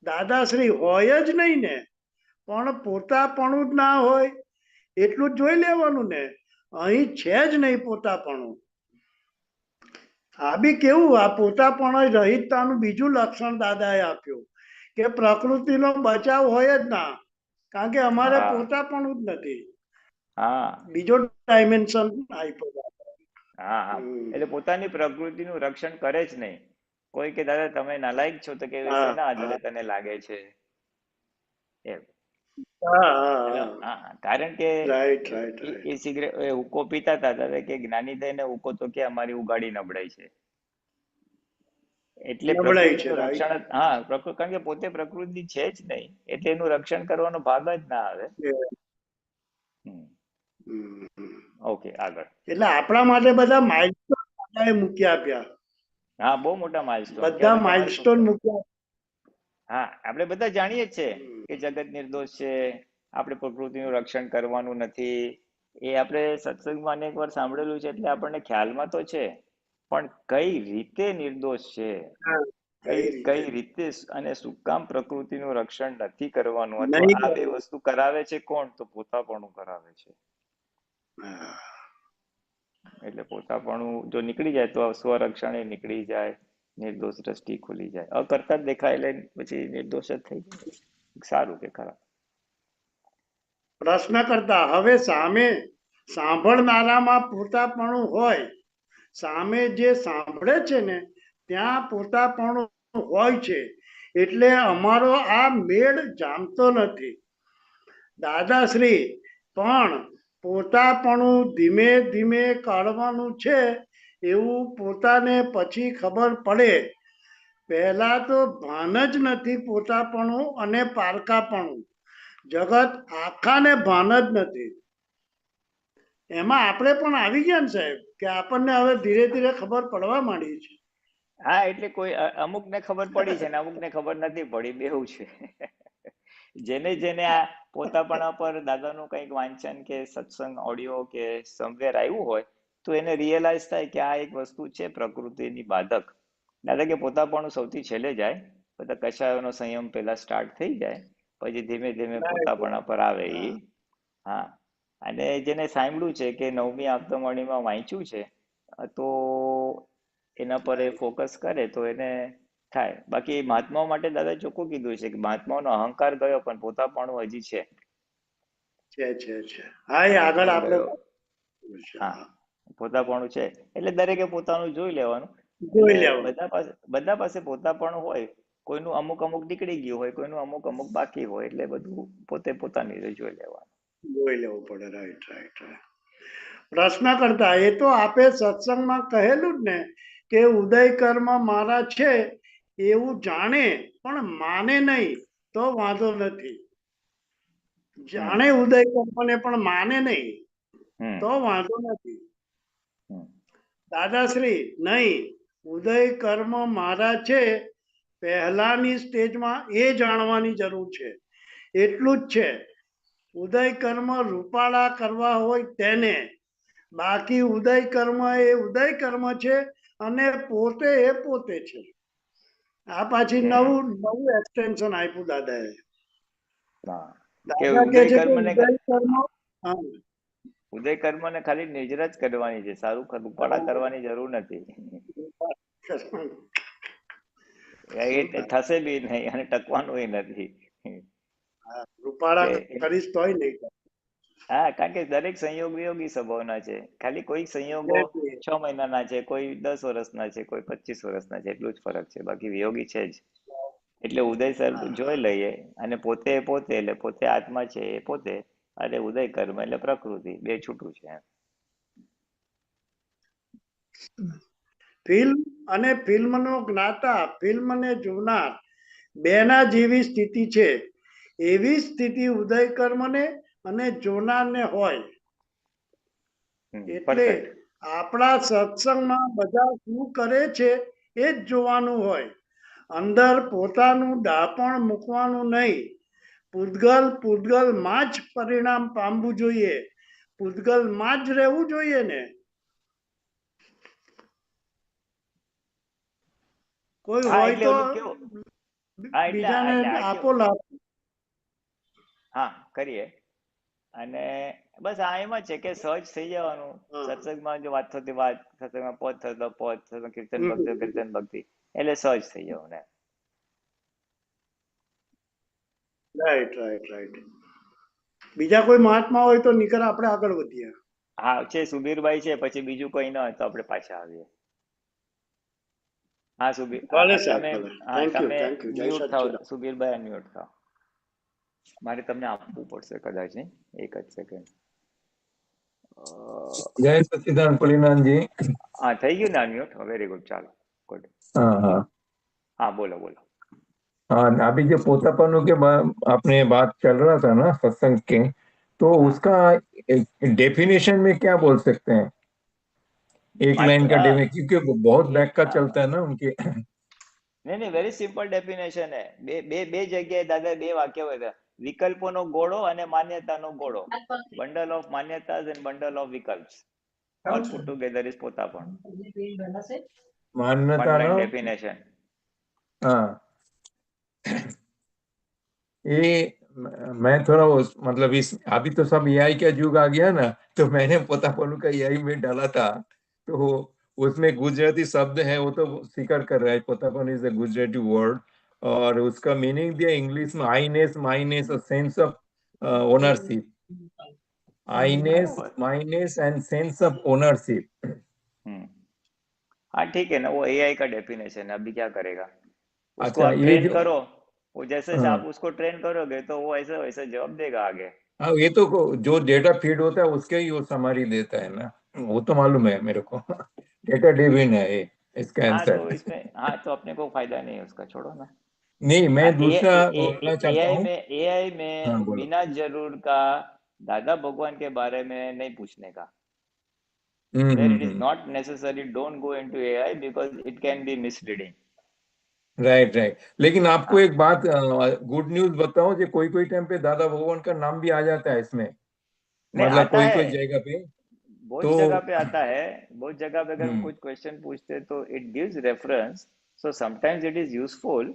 દાદાશ્રી હોય જ નહીં ને, પણ પોતાપણું જ ના હોય એટલું જ જોઈ લેવાનું ને. અહીં છે જ નહીં પોતાપણું. આ બી કેવું, આ પોતાપણ રહિતતાનું બીજું લક્ષણ દાદાએ આપ્યું કે પ્રકૃતિનો બચાવ હોય જ ના, કારણ કે અમારે હા પોતાપણું જ નથી. હા બીજો ડાયમેન્શન આપ્યો. હા હા એટલે પોતાની પ્રકૃતિનું રક્ષણ કરે જ નહીં. કોઈ કે દાદા તમે નાલાયક છો, તો કે હા શેના હા આધારે તને લાગે છે એમ. હા એટલે હા હા, કારણ કે રાઈટ રાઈટ રાઈટ. એ સિગરેટ હુક્કો પીતા હતા દાદા કે જ્ઞાની થઈને હુક્કો તો કે અમારી ઉગાડી નબળાઈ છે. એટલે નબળાઈ છે પ્રકૃતિનું રાઈટ. રક્ષણ કારણ કે પોતે પ્રકૃતિ છે જ નહીં, એટલે એનું રક્ષણ કરવાનો ભાગ જ ના આવે. ઓકે આગળ. એટલે આપણા માટે બધા માઇલસ્ટોન મૂકી આપ્યા. હા બહુ મોટા માઇલસ્ટોન કે બધા હવે તમારે માઇલસ્ટોન મૂક્યા. હા આપણે બધા જાણીએ જ છે કે જગત નિર્દોષ છે, આપણે પ્રકૃતિનું રક્ષણ કરવાનું નથી. એ આપણે સત્સંગમાં અનેક વાર સાંભળેલું છે, એટલે આપણને ખ્યાલમાં તો છે, પણ કઈ રીતે નિર્દોષ છે, કઈ રીતે અને શું કામ પ્રકૃતિનું રક્ષણ નથી કરવાનું, અથવા નહીં આ બે વસ્તુ કરાવે છે કોણ, તો પોતાપણું કરાવે છે. એટલે પોતાપણું જો નીકળી જાય તો સ્વરક્ષણ નીકળી જાય, નિર્દોષ દ્રષ્ટિ ખુલી જાય. અકર્તા જ દેખાય એટલે પછી નિર્દોષ જ થઈ જાય. સારું કે ખરાબ? પ્રશ્ન કરતા હવે સામે સાંભળનારામાં પોતાપણું હોય, સામે જે સાંભળે છે ને ત્યાં પોતાપણું હોય છે, એટલે અમારો આ મેળ જામતો નથી. દાદાશ્રી પણ પોતાપણું ધીમે ધીમે કાઢવાનું છે એવું પોતાને પછી ખબર પડે. પહેલા તો ભાન જ નથી પોતાપણું અને પારકાપણું. જગત આખાને ભાન જ નથી. એમાં આપણે પણ આવી ગયા ને સાહેબ, કે આપણને હવે ધીરે ધીરે ખબર પડવા માંડી છે. હા એટલે કોઈ અમુકને ખબર પડી છે ને અમુકને ખબર નથી પડી, બેવું છે. જેને આ પોતાપણા પર દાદાનું કંઈક વાંચન કે સત્સંગ ઓડિયો કે સમવેર આવ્યું હોય, તો એને રિયલાઇઝ થાય કે આ એક વસ્તુ છે પ્રકૃતિની બાધક. દાદા કે પોતાપણું સૌથી છેલ્લે જાય, બધા કશાયોનો સંયમ પેલા સ્ટાર્ટ થઈ જાય, પછી ધીમે ધીમે પોતાપણા પર આવે એ. હા, અને જેને સાંભળ્યું છે કે 9મી આપતવાણીમાં વાંચ્યું છે, તો એના પર એ ફોકસ કરે તો એને થાય. બાકી મહાત્માઓ માટે દાદા ચોખ્ખું કીધું છે કે મહાત્માઓનો અહંકાર ગયો પણ પોતાપણું હજી છે. હા, એ આગળ આપણે હા, પોતાપણું છે, એટલે દરેકે પોતાનું જોઈ લેવાનું. જોઈ એટલે લેવાનું. બધા પાસે પોતાપણું હોય, કોઈનું અમુક નીકળી ગયું હોય, કોઈનું અમુક બાકી હોય, એટલે બધું પોતે પોતાની રીતે જોઈ લેવાનું. જોઈ લેવું પડે. Right right right. પ્રશ્ન કરતા એ તો આપે સત્સંગમાં કહેલું જ ને કે ઉદય કર્મ મારા છે એવું જાણે પણ માને નહીં તો વાંધો નથી. જાણે ઉદય કર્મને પણ માને નહીં તો વાંધો નથી. દાદાશ્રી નહીં, ઉદય કર્મ મારા છે પહેલાની સ્ટેજમાં એ જાણવાની જરૂર છે, એટલું જ છે. ઉદય કર્મ રૂપાળા કરવા હોય તેને, બાકી ઉદય કર્મ એ ઉદય કર્મ છે અને પોતે એ પોતે છે. આ પાછી નવું એક્સટેન્શન આપ્યું દાદાએ. દાદા કે છે કે ઉદય કર્મ, ઉદય કર્મને ખાલી નિજરા જ કરવાની છે, સારું રૂપાળા કરવાની જરૂર નથી. એ થશે બી નહીં અને ટકવાનું નથી. હા, રૂપાળા કે કરીશ તોય નહીં થાય. હા, કારણ કે દરેક સંયોગ વિયોગી સ્વભાવના છે. ખાલી કોઈ સંયોગો 6 મહિનાના છે, કોઈ 10 વર્ષના છે, કોઈ 25 વર્ષના છે, એટલું જ ફરક છે. બાકી વિયોગી છે જ. એટલે ઉદય સર જોઈ લઈએ અને પોતે એટલે પોતે આત્મા છે એ પોતે અને ઉદય કર્મ એટલે પ્રકૃતિ, બે છૂટું છે એમ. ફિલ્મ અને ફિલ્મનો જ્ઞાતા, ફિલ્મને જોનાર બેના જેવી સ્થિતિ છે. એવી સ્થિતિ ઉદય કર્મને અને જોનારને હોય. એટલે પરફેક્ટ. આપણા સત્સંગમાં બધા શું કરે છે એ જ જોવાનું હોય. અંદર પોતાનું ડાપણ મૂકવાનું નહીં. પૂતગલમાં જ પરિણામ પામવું જોઈએ. પૂતગલમાં જ રહેવું જોઈએ ને. કોઈ હા, હોય એટલે તો ઓલું કેવું, હા એટલે બીજાને એટલે આ આપો કેવું, લાભ. હા કરીએ. અને બસ આ એમ જ છે કે સહજ થઈ જવાનું. હા. સત્સંગમાં જો વાત થતી વાત, સત્સંગમાં પદ થતો પદ, સત્સંગ કીર્તન ભક્તિ કીર્તન ભક્તિ, એટલે સહજ થઈ જવાનું ને. રાઈટ. બીજા કોઈ મહાત્મા હોય તો નીકળ, આપણે આગળ વધીએ. હા છે, સુબીરભાઈ છે, પછી બીજું કોઈ ન હોય તો આપણે પાછા આવીએ. હા સુબીર, ભલે સાહેબ, તમે, ભલે. હા થેન્ક યુ, તમે થેન્ક યુ. જય મ્યુટ થાવ, સચ્ચિદાનંદ. સુબીરભાઈ અનમ્યુટ થાવ. મારે તમને આપવું પડશે કદાચ, નહીં? એક જ સેકન્ડ. જય સચ્ચિદાનંદ પુલિનાનજી. હા થઈ ગયું ને અનમ્યુટ? વેરી ગુડ, ચાલો ગુડ. हाँ हाँ હા બોલો બોલો. हाँ, अभी जो पोतापनु के आपने बात चल रहा था ना सत्संग के, तो हाँ। उसका डेफिनेशन में क्या बोल सकते हैं? एक लाइन का डेफिनेशन, क्योंकि बहुत बैक का चलता है ना उनके। નહીં, વેરી સિમ્પલ ડેફિનેશન હે. બે જગ્યાએ દાદા બે વાક્ય હોય છે. વિકલ્પોનો ગોળો અને માન્યતાનો ગોળો. બંડલ ઓફ માન્યતાસ એન્ડ બંડલ ઓફ વિકલ્પ્સ. ઓલ પુટ ટુગેધર ઇઝ પોતાપણ. मान्यता વન લાઈન ना, ડેફિનેશન. हाँ, ये मैं थोड़ा मतलब इस अभी तो सब एआई का युग आ गया ना, तो मैंने पोतापनु का एआई में डाला था, तो उसमें गुजराती शब्द है, वो तो स्वीकार कर रहा है, पोतापनु इज अ गुजराती वर्ड, और उसका मीनिंग दिया इंग्लिश में I-ness, mineness, sense of ownership, I-ness, mineness and sense of ownership. हाँ ठीक है ना, वो एआई का डेफिनेशन है, अभी क्या करेगा? उसको अच्छा, आप ये ट्रेन जो, करो, वो जैसे जैसे हाँ आप उसको ट्रेन करोगे तो वो ऐसे वैसे जवाब देगा आगे। हाँ, ये तो जो डेटा फीड होता है उसके ही वो समरी देता है ना, वो तो मालूम है मेरे को। डेटा ड्रिवन है ये, इसका हाँ आंसर। तो इसमें, हाँ तो अपने को फायदा नहीं है उसका, छोड़ो ना। नहीं, मैं दूसरा बोलना चाहता हूँ। एआई हाँ में बोलो। बिना जरूर का दादा भगवान के बारे में नहीं पूछने का। There it is not necessary, don't go into AI because it can be misleading. Right right, लेकिन आपको हाँ। एक बात गुड न्यूज बताओ, जो कोई कोई टाइम पे दादा भगवान का नाम भी आ जाता है इसमें, नहीं मतलब आता है, कोई जगह पे। बहुत तो जगह पे आता है, बहुत जगह पे अगर हम्म कुछ क्वेश्चन पूछते हैं तो it gives reference, so sometimes it is useful,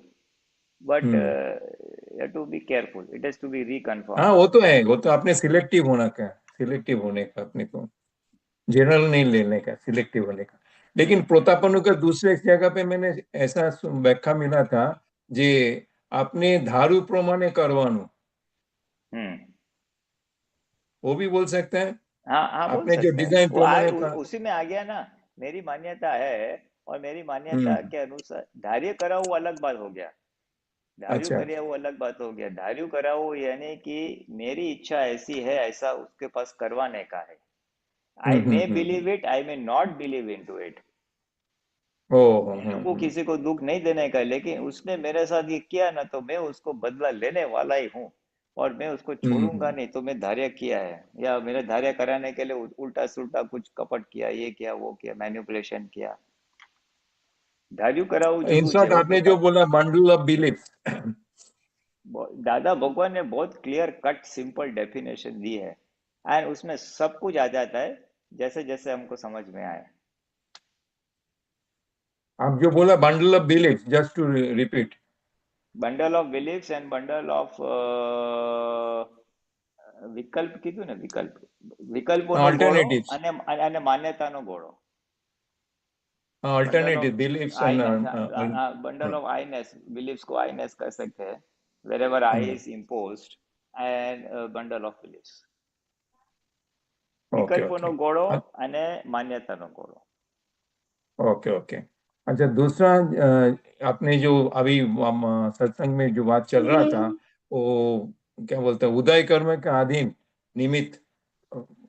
but hmm you to be careful, it has to be हाँ, रिकन्फर्म्ड। वो तो है, वो तो आपने सिलेक्टिव होना का, सिलेक्टिव होने का, अपने को जनरल नहीं लेने का, सिलेक्टिव होने का। लेकिन प्रोतापनु का दूसरे जगह पे मैंने ऐसा व्याख्या मिला था, जे आपने धारु प्रमाणे करवानु, वो भी बोल सकते हैं। हाँ हाँ बोल आपने जो सकते हैं, डिजाइन वो प्रमाणे का, उसी में आ गया ना। मेरी मान्यता है और मेरी मान्यता हम्म, के अनुसार धार्य कराओ वो अलग बात हो गया, धार्यु अच्छा, करिए वो अलग बात हो गया। धार्यु कराओ यानी कि मेरी इच्छा ऐसी है, ऐसा उसके पास करवाने का है। I may believe it, I may not believe in to it. ओ मेरे को किसी को दुख नहीं देने का, लेकिन उसने मेरे साथ ये किया ना तो मैं उसको बदला लेने वाला ही हूँ, और मैं उसको छोड़ूंगा नहीं। तो मैं धार्य किया है, या मेरे धार्य कराने के लिए उल्टा सुल्टा कुछ कपट किया, ये किया वो किया, मैनिपुलेशन किया। धार्यु कराવું इन જુદું છે, शॉर्ट वो आपने પોતા जो बोला बंडल ऑफ बिलीफ। दादा भगवान ने बहुत क्लियर कट सिंपल डेफिनेशन दी है, एंड उसमें सब कुछ आ जाता है जैसे जैसे हमको समझ में आए। आप जो बोला bundle of belief, just to repeat. Bundle of beliefs and bundle of વિકલ્પ કીધું ને, વિકલ્પોનો ગોળો ऑल्टरनेटिव्स। અને માન્યતાનો ગોળો. Alternative beliefs and bundle of आईनेस, बिलीफ्स को आईनेस कर सकते हैं, wherever I is imposed, and bundle of beliefs. Okay વિકલ્પોનો ओके ગોળો અને માન્યતાનો ગોળો. ओके ओके अच्छा, दूसरा आपने जो अभी सत्संग में जो बात चल रहा था, वो क्या बोलते हैं, उदय कर्म का अधीन निमित्त,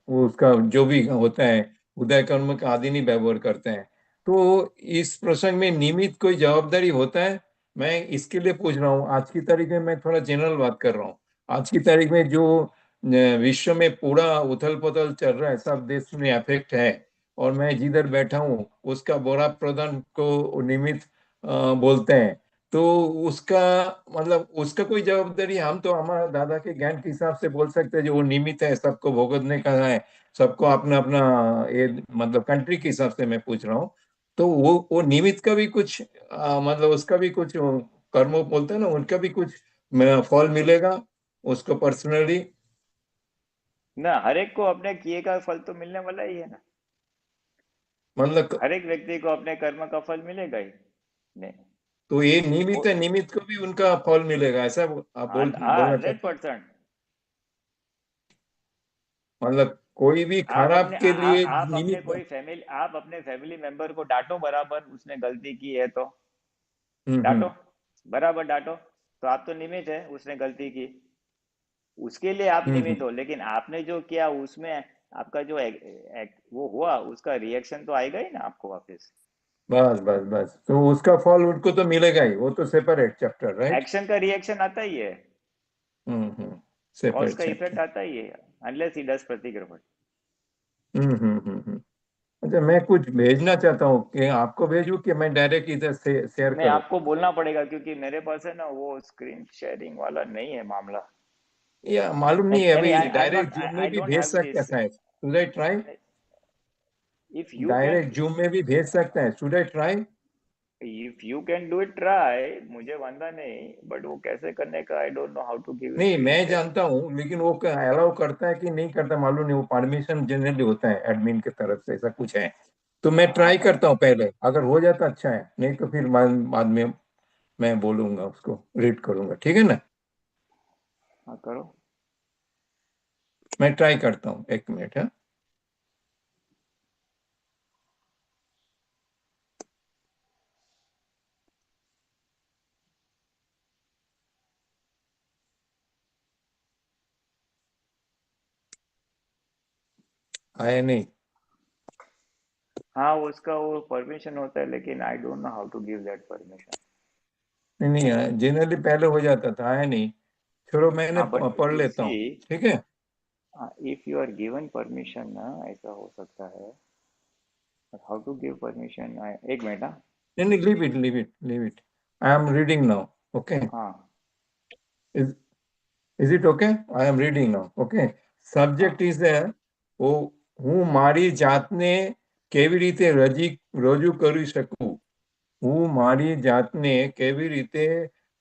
वो उसका जो भी होता है उदय कर्म का अधीन ही व्यवहार करते हैं। तो इस प्रसंग में निमित्त कोई जवाबदारी होता है? मैं इसके लिए पूछ रहा हूँ। आज की तारीख में मैं थोड़ा जनरल बात कर रहा हूँ। आज की तारीख में जो विश्व में पूरा उथल पुथल चल रहा है, सब देश में अफेक्ट है, और मैं जिधर बैठा हूँ उसका बड़ा प्रधान को निमित्त बोलते हैं, तो उसका मतलब उसका कोई जवाबदारी, हम तो हमारा दादा के ज्ञान के हिसाब से बोल सकते हैं जो वो निमित्त है, सबको भुगतने का है, सबको अपना अपना ये मतलब कंट्री के हिसाब से मैं पूछ रहा हूँ। तो वो निमित्त का भी कुछ मतलब उसका भी कुछ कर्म बोलते हैं ना, उनका भी कुछ फल मिलेगा उसको पर्सनली? ना, हर एक को अपने किए का फल तो मिलने वाला ही है ना, मतलब हर एक व्यक्ति को अपने कर्म का फल मिलेगा ही नहीं। तो ये निमित्त है, निमित्त को भी उनका फल मिलेगा, ऐसा आप बोलना चाहते हैं? 100%। मतलब कोई भी आप खराब अपने के लिए आप अपने निमित्त। कोई फैमिली, आप अपने फैमिली मेंबर को डांटो बराबर, उसने गलती की है तो हम्म। डांटो, बराबर डांटो, तो आप तो निमित्त है, उसने गलती की, उसके लिए आप निमित्त हो। लेकिन आपने जो किया उसमें आपका जो वो हुआ, उसका रिएक्शन तो आएगा ही ना आपको वापस। बस बस बस, तो उसका फल उनको तो मिलेगा ही, वो तो सेपरेट चैप्टर, राइट? एक्शन का रिएक्शन आता ही है, कॉज सेपरेट का इफेक्ट चैप्टर। आता ही है, अनलेस ही डज प्रतिक्रमण। अच्छा, मैं कुछ भेजना चाहता हूँ कि आपको भेजूं कि मैं डायरेक्ट इधर से शेयर नहीं, करूँ? आपको बोलना पड़ेगा, क्योंकि मेरे पास है ना वो स्क्रीन शेयरिंग वाला नहीं है मामला। या मालूम नहीं है, एनी अभी I am direct not, zoom में आई भी डोंट भेज हैव सकता दिस। है, should I try? If you can, direct zoom में भी भेज सकता है, should I try? If you can do it try, मुझे वांदा नहीं, बट वो कैसे करने का I don't know how to give नहीं, स्क्रीन मैं शेयर। जानता हूँ, लेकिन वो अलाउ करता है कि नहीं करता मालूम नहीं, वो परमिशन जनरली होता है एडमिन की तरफ से, ऐसा कुछ है। तो मैं ट्राई करता हूँ पहले, अगर हो जाता अच्छा है, नहीं तो फिर बाद में मैं बोलूंगा, उसको रीड करूंगा, ठीक है ना? हाँ करो। मैं ट्राई करता हूँ, एक मिनट है। आया नहीं? हाँ, उसका वो परमिशन होता है, लेकिन I don't know how to give that permission. नहीं आया, जनरली पहले हो जाता था, आया नहीं। छोड़ो, मैंने हाँ, बट पढ़ यू लेता सी, हूँ, ठीक है? If you are given permission ना, ऐसा हो सकता है, हाउ टू गिव परमिशन, एक मिनट। हाँ नहीं नहीं, leave it, I am reading now, okay? हाँ is it okay? I am reading now, okay? Subject हाँ, ઇઝ હું મારી જાતને કેવી રીતે રજૂ કરી શકું? હું મારી જાતને કેવી રીતે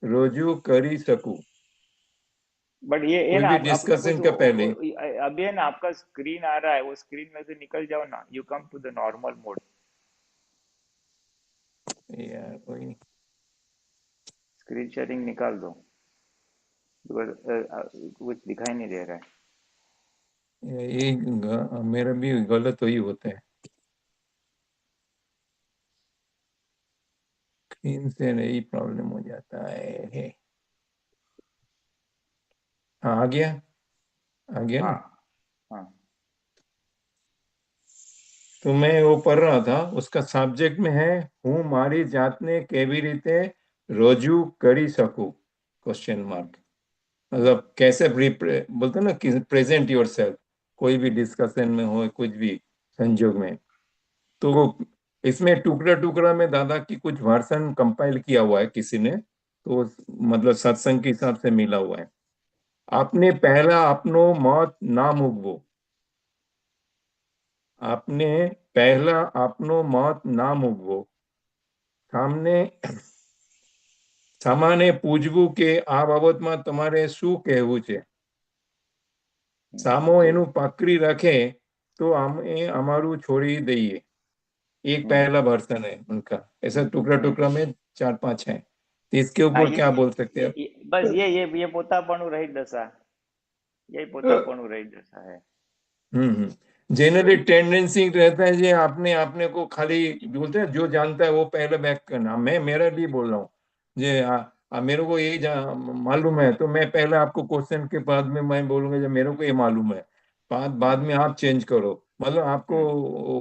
રજૂ કરી શકું? बट ये कोई ना भी अपने को डिस्कशन जो का पहले अभी है ना, आपका स्क्रीन आ रहा है, वो स्क्रीन में से निकल जाओ ना, you come to the normal mode. यार कोई नहीं। स्क्रीन शेयरिंग निकाल दो, बिकॉज कुछ दिखाई नहीं दे रहा है। ये मेरा भी गलत वही होता है, स्क्रीन से यही प्रॉब्लम हो जाता है। हाँ, आ गया ना? हाँ हाँ, तो मैं वो पढ़ रहा था, उसका सब्जेक्ट में है હું મારી જાતને કેવી રીતે રજૂ કરી શકું? Question mark. मतलब कैसे बोलते हैं ना कि प्रेजेंट योर सेल्फ, कोई भी डिस्कशन में हो, कुछ भी संजोग में। तो इसमें टुकड़ा टुकड़ा में दादा की कुछ वर्सन कंपाइल किया हुआ है किसी ने, तो मतलब सत्संग के हिसाब से मिला हुआ है। आपने पहला अपनो मत ना मूकवो, आपने पहला अपनो मत ना મૂકવો, સામાને પૂછવું કે આ બાબતમાં તમારે શું કહેવું છે? સામો એનું પકડી રાખે તો અમે અમારું છોડી દઈએ, एक पहला वर्षन है उनका, ऐसा टुकड़ा टुकड़ा में 4-5 है। तो इसके हाँ, ऊपर क्या बोल सकते हैं आप? बस ये पोतापणु रहित दशा, यही पोतापणु रहित दशा है। जनरली टेंडेंसी रहता है, जो आपने आपने को खाली बोलते हैं जो जानता है वो पहले बैक करना। मैं मेरा भी बोल रहा हूँ, जे मेरे को ये मालूम है तो मैं पहले आपको क्वेश्चन के बाद में मैं बोलूंगा जब मेरे को ये मालूम है, बाद में आप चेंज करो, मतलब आपको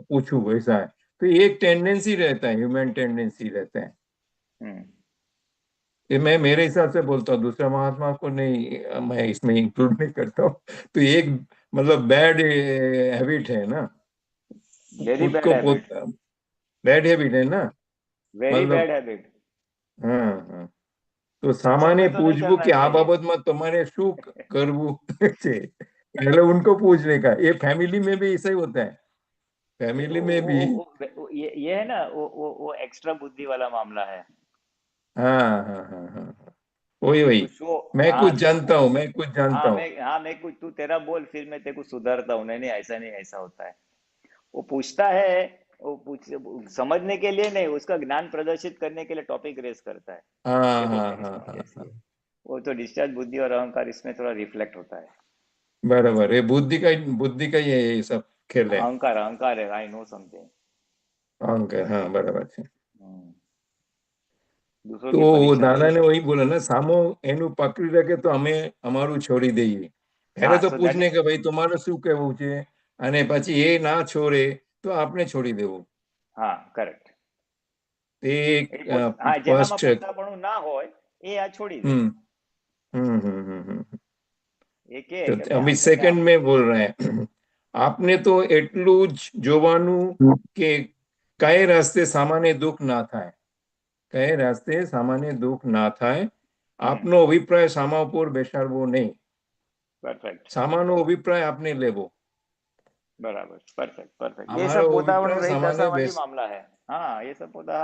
पूछू, वैसा है। तो ये एक टेंडेंसी रहता है, ह्यूमन टेंडेंसी रहता है। ये मैं मेरे हिसाब से बोलता हूँ, दूसरा महात्मा को नहीं मैं इसमें इंक्लूड नहीं करता हूँ। तो एक मतलब बैड हैबिट है ना, वेरी खुद बैड को हैबिट, बैड हैबिट है ना, वेरी बैड मतलब हैबिट। हाँ। તો સામાન્ય तो नहीं પૂછવું करना કે આ चाहिए। બાબતમાં તમારે શું કરવું છે, એટલે उनको पूछने का। ये फैमिली में भी ऐसा ही होता है, फैमिली में भी। ये है ना, वो एक्स्ट्रा बुद्धि वाला मामला है। हाँ, वही वही। तू शो, मैं कुछ तू जानता हूँ, मैं कुछ जानता हूँ। मैं कुछ, तू तेरा बोल, फिर मैं तेरे को सुधारता हूँ। नहीं नहीं, ऐसा नहीं, ऐसा होता है। वो पूछता है, वो पूछ समझने के लिए नहीं, उसका ज्ञान प्रदर्शित करने के लिए टॉपिक रेस करता है। हाँ देखो हाँ मेरी हाँ समझ हाँ ऐसी हाँ, है। वो तो डिस्चार्ज बुद्धि और अहंकार इसमें थोड़ा रिफ्लेक्ट होता है। बराबर। ये बुद्धि का ही है, ये सब खेल है। अहंकार, अहंकार है, आई नो समथिंग। अहंकार, हाँ बराबर છે। दूसरों की તો परीक्षा દાદાને लेने। वही बोला ना, सामो એનું પકડી રાખે તો અમે અમારું છોડી દઈએ। પહેલે हाँ, તો सो दैट પૂછને इज, કે ભાઈ તમારે શું કહેવું છે, અને પછી એ ના છોડે તો આપણે છોડી દેવું। हाँ करेक्ट। તે हाँ, જેનામાં ફર્સ્ટ। પોતાપણું ના હોય એ આ છોડી દે। हम्म हम्म। એ કે તો કે ભાઈ अभी આપણે ક્યાં। सेकंड में बोल रहे हैं, आपने तो એટલું જ જોવાનું કે કઈ રસ્તે સામાન્ય દુઃખ ના થાય, કઈ રસ્તે સામાન્ય દુઃખ ના થાય। આપનો અભિપ્રાય સામા ઉપર બેસાડવો નહીં, परफेक्ट, સામાનો અભિપ્રાય આપને લેવો। बराबर, परफेक्ट परफेक्ट। ये અમારો सब પોતાપણું અભિપ્રાય રહિત સામાન્ય દશામાં જ બેસ મામલા है। हाँ, ये सब પોતા,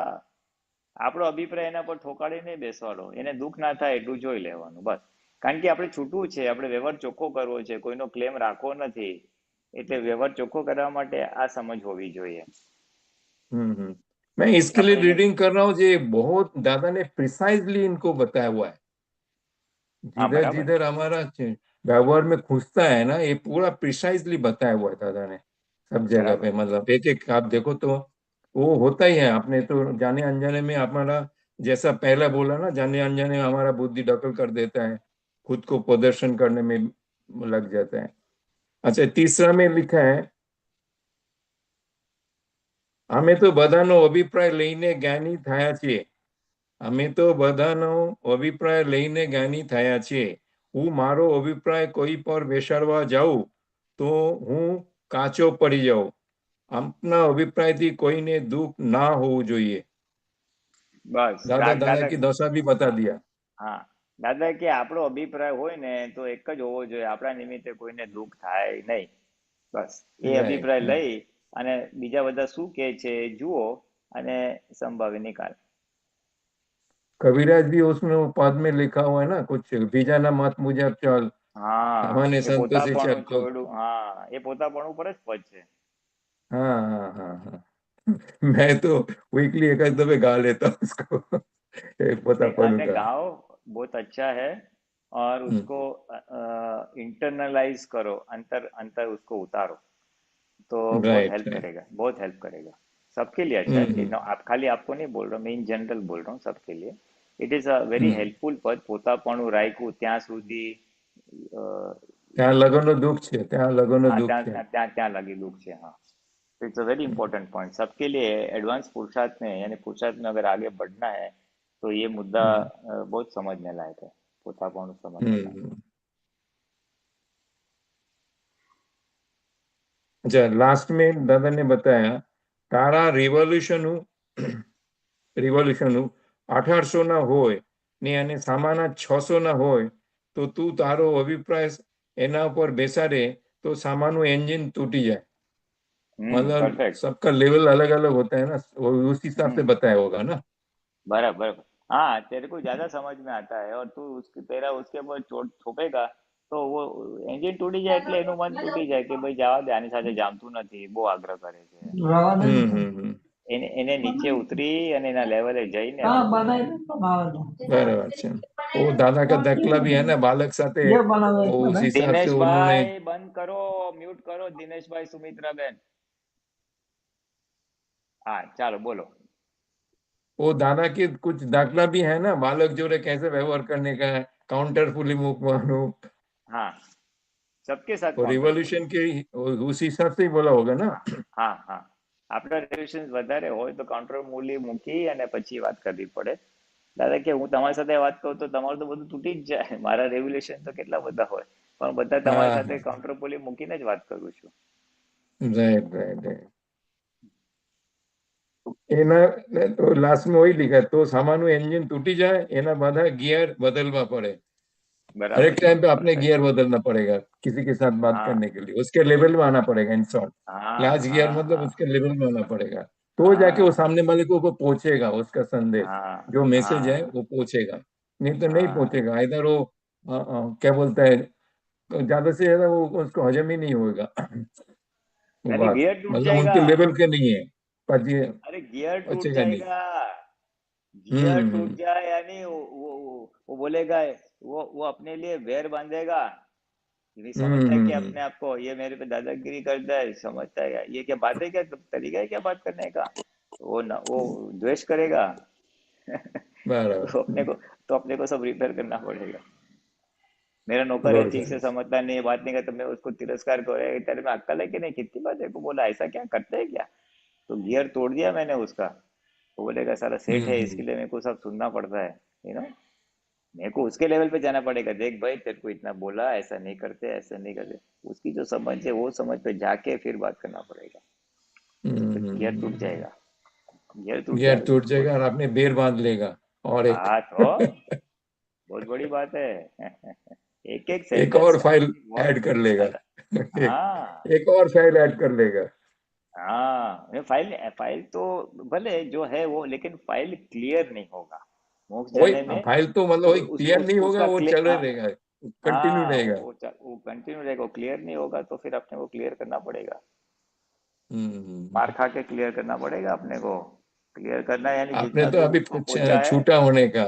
આપણો અભિપ્રાય એના પર ઠોકાડી નહીં બેસવાનો, એને દુઃખ ના થાય એટલું જોઈ લેવાનું બસ। કારણ કે આપણે છૂટવું છે, આપણે વ્યવહાર ચોખ્ખો કરવો છે, કોઈનો ક્લેમ રાખવો નથી, એટલે વ્યવહાર ચોખ્ખો કરવા માટે આ સમજ હોવી જોઈએ। मैं इसके लिए આપણે એને, रीडिंग कर रहा हूँ, ये बहुत दादा ने प्रिसाइजली इनको बताया हुआ है। हाँ जिधर बराबर, जिधर हमारा व्यवहार में घुसता है ना, ये पूरा प्रिसाइजली बताया हुआ है दादा ने, सब जगह बराबर। पे। मतलब एक एक आप देखो तो वो होता ही है। आपने तो जाने अनजाने में हमारा, जैसा पहला बोला ना, जाने अनजाने में हमारा बुद्धि दखल कर देता है, खुद को प्रदर्शन करने में लग जाता है। अच्छा, तीसरा में लिखा है, અમે તો બધાનો અભિપ્રાય લઈને જ્ઞાની થયા છીએ। અમે તો બધાનો અભિપ્રાય લઈને જ્ઞાની થયા છીએ। હું મારો અભિપ્રાય કોઈ પર બેસાડવા જાઉં તો હું કાચો પડી જાઉં। આપના અભિપ્રાયથી કોઈને દુઃખ ના હોવું જોઈએ। બસ દાદા દાદા દાદા, की दशा भी बता दिया। હા, દાદા કે આપણો અભિપ્રાય હોય ને તો એક જ હોવો જોઈએ, આપણા નિમિત્તે કોઈને દુઃખ થાય નહીં। બસ એ राइट અભિપ્રાય राइट। લઈ અને બીજા બધા શું કે છે એ જુઓ અને સંભાવી નિકાલ। कबीराज भी उसमें वो पद में लिखा हुआ है ना, कुछ बीजाना मत मुजब चल, હા, सामान्य એ संतों से પોતાપણું चल तो। છોડ્યું, હા, એ પોતાપણું પર જ પદ છે। हाँ। मैं तो वीकली एक दफे गा लेता हूँ उसको। एक नहीं, पोतापन अरे का। गाओ, बहुत अच्छा है। और उसको इंटरनलाइज करो, अंतर अंतर उसको उतारो, तो बहुत राइट हेल्प राइट। करेगा, बहुत हेल्प करेगा। सबके लिए अच्छा है, आप खाली आपको नहीं बोल रहा, मैं इन जनरल बोल रहा हूँ, सबके लिए। It is a very helpful पद, પોતાપણું રાખ્યું ત્યાં સુધી, ત્યાં લગનનો દુઃખ છે, ત્યાં લગનનો हाँ, દુઃખ ત્યાં છે। ત્યાં ત્યાં लगी लुक से, हाँ। It's a very important point सबके लिए। एडवांस पुरुषार्थ में, यानी पुरुषार्थ में अगर आगे बढ़ना है तो ये मुद्दा बहुत समझने लायक है, પોતાપણું समझने लायक। अच्छा, लास्ट में दादा ने बताया, તારા રિવોલ્યુશન 1800 ના હોય ને અને સામાના 600 ના હોય તો તું તારો અભિપ્રાય એના ઉપર બેસાડે તો સામાનું એન્જિન टूटी जाए। मतलब परफेक्ट। सबका लेवल अलग अलग होता है ना, वो उस हिसाब से बताया होगा ना। बराबर बराबर। हाँ, तेरे को ज्यादा समझ में आता है, और तू उसके तेरा उसके ऊपर थोपेगा तो वो એન્જિન તૂટી જાય એટલે એનું મન તૂટી જાય કે ભાઈ જવા દે, આની સાથે જામતું નથી, બહુ આગ્રહ કરે છે। એને નીચે ઉતરી અને એના લેવલે જઈને हाँ આપણે बनाए બોલવાનું. तो बनाओ बराबर है। वो दादा का दाखला भी है ना बालक साथे, जो बनाओ वो उस हिसाब से उन्होंने દિનેશભાઈ બંધ કરો, મ્યુટ કરો દિનેશભાઈ, સુમિત્રાબેન. હા ચાલો બોલો. वो दादा के कुछ दाखला भी है ना बालक जोड़े कैसे व्यवहार करने का है, काउंटर फुली मूकवानो, હા सबके साथ वो counter रिवॉल्यूशन के उस हिसाब से ही बोला होगा ना। હા હા આપણા રેગ્યુલેશન વધારે હોય તો કાઉન્ટર મૂલી મૂકી અને પછી વાત કરવી પડે. દાદા કે હું તમારી સાથે વાત કરું તો તમારું તો બધું તૂટી જ જાય. મારા રેગ્યુલેશન તો કેટલા બધા હોય, પણ બધા તમારી हाँ સાથે કાઉન્ટર પોલી મૂકીને જ વાત કરું છું. Right right right. એના તો લાસ્ટમાં વહી લીધા તો સામાનનું એન્જિન તૂટી જાય એના બધા गियर बदलवा पड़े, हर બરાબર एक છે. टाइम पे अपने गियर बदलना पड़ेगा किसी के साथ बात हाँ करने के लिए, उसके लेवल में आना पड़ेगा इन शॉर्ट। हाँ लास्ट गियर हाँ मतलब हाँ उसके लेवल में आना पड़ेगा, तो जाके वो हाँ सामने वाले को पहुंचेगा उसका संदेश, हाँ जो मैसेज है हाँ वो पहुंचेगा, नहीं तो नहीं हाँ पहुंचेगा। इधर वो क्या बोलता है, ज्यादा से ज्यादा वो उसको हजम ही नहीं होगा वो यानी बात, गियर टूट मतलब जाएगा. उनके लेवल के नहीं है, पर ये अरे गियर टूट बचेगा नहीं। जाएगा. गियर टूट हम्म। जाए यानी वो बोलेगा, वो अपने लिए वेर बांधेगा. नहीं समझता है कि अपने आप को ये मेरे पे दादागिरी करता है, समझता है ये क्या बात है, क्या तरीका है क्या बात करने का. वो द्वेष करेगा. बराबर तो अपने को सब रिपेयर करना पड़ेगा. मेरा नौकर है, बहुत ठीक से सरस। समझता नहीं है, बात नहीं करता, मैं उसको तिरस्कार करेगा, तेरे में अक्ल है कि नहीं, कितनी बार तेरे को बोला, ऐसा क्या करते है क्या. तो गियर तोड़ दिया मैंने उसका. वो बोलेगा सारा सेठ है, इसके लिए मेरे को सब सुनना पड़ता है, मेरे को उसके लेवल पे जाना पड़ेगा. देख भाई तेरे को इतना बोला, ऐसा नहीं करते, ऐसा नहीं करते. उसकी जो समझ है वो समझ पे जाके फिर बात करना पड़ेगा. तो गियर टूट जाएगा. गियर टूट गियर जाएगा टूट तो जाएगा और आपने बेर बांध लेगा और एक हाँ तो बहुत बड़ी बात है. एक एक एक और सेंटेंस फाइल बहुत ऐड कर लेगा हाँ एक और फाइल ऐड कर लेगा। हाँ. ये फाइल तो भले जो है वो, लेकिन फाइल क्लियर नहीं होगा. मोक्ष वही जाने में फाइल तो मतलब वही क्लियर नहीं होगा, उसका वो क्लियर, चल रहेगा, कंटिन्यू हाँ रहेगा। वो कंटिन्यू रहेगा. वो क्लियर नहीं होगा तो फिर अपने को क्लियर करना पड़ेगा. मार खा के क्लियर करना पड़ेगा अपने को. क्लियर करना यानी आपने जितना तो दुख अभी उसको पहुंचा है, छूटा होने का।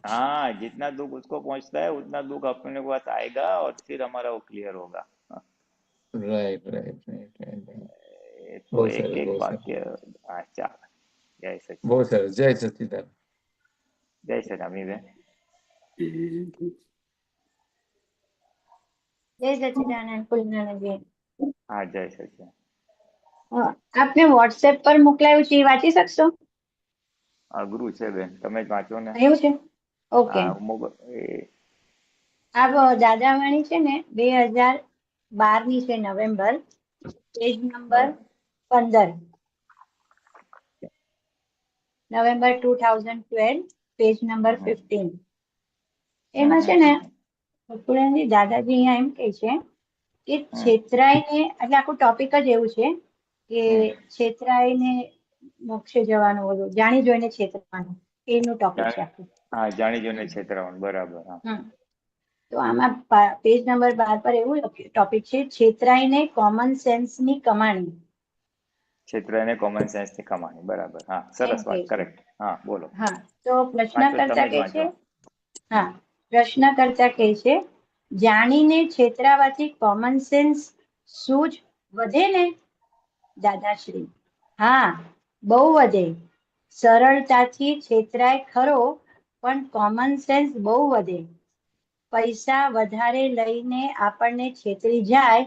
हाँ जितना दुख उसको पहुंचता है उतना दुख अपने को पास आएगा और फिर हमारा वो क्लियर होगा. Right right right right. तो बहुत एक सरस एक बहुत सरस वाक्य. अच्छा. जय सचिदानंद. बहुत सरस। जय सच्चिदानंद। जय सचिदानंद. જય સચ્ચિદાનંદ પુલનાનંદજી. हाँ जय सचिदानंद. આપને વોટ્સએપ પર મોકલાયું છે એ વાંચી શકશો? અઘરું છે બેન, તમે જ વાંચો ને. એવું છે? ઓકે. એ આ દાદાવાણી છે ને 2012 ની છે, November, page number 15, November 2012, page number 15. એમાં છે ને પુરાણજી દાદાજી અહીંયા એમ કહે છે કે છેતરાઈને, એટલે આખું ટોપિક જ એવું છે કે છેતરાઈને મોક્ષે જવાનું, ઓલું જાણી જોઈને છેતરવાનું, એનું ટોપિક છે આખું. હા જાણી જોઈને છેતરાવાનું, બરાબર. હા તો આમાં પેજ નંબર 12 પર એવું ટોપિક છે, છેતરાઈને કોમન સેન્સની કમાણી. છેતરાઈને કોમન સેન્સની કમાણી, બરાબર. હા સરસ વાત, કરેક્ટ. હા બોલો. હા તો પ્રશ્ન વાંચો, કરતા તમે જ કે વાંચો. છે, હા પ્રશ્ન કરતા કહે છે, જાણીને છેતરાવાથી કોમન સેન્સ સૂઝ વધે ને? દાદાશ્રી: હા, બહુ વધે. સરળતાથી છેતરાય ખરો, પણ કોમન સેન્સ બહુ વધે. પૈસા વધારે લઈને આપણને છેતરી જાય,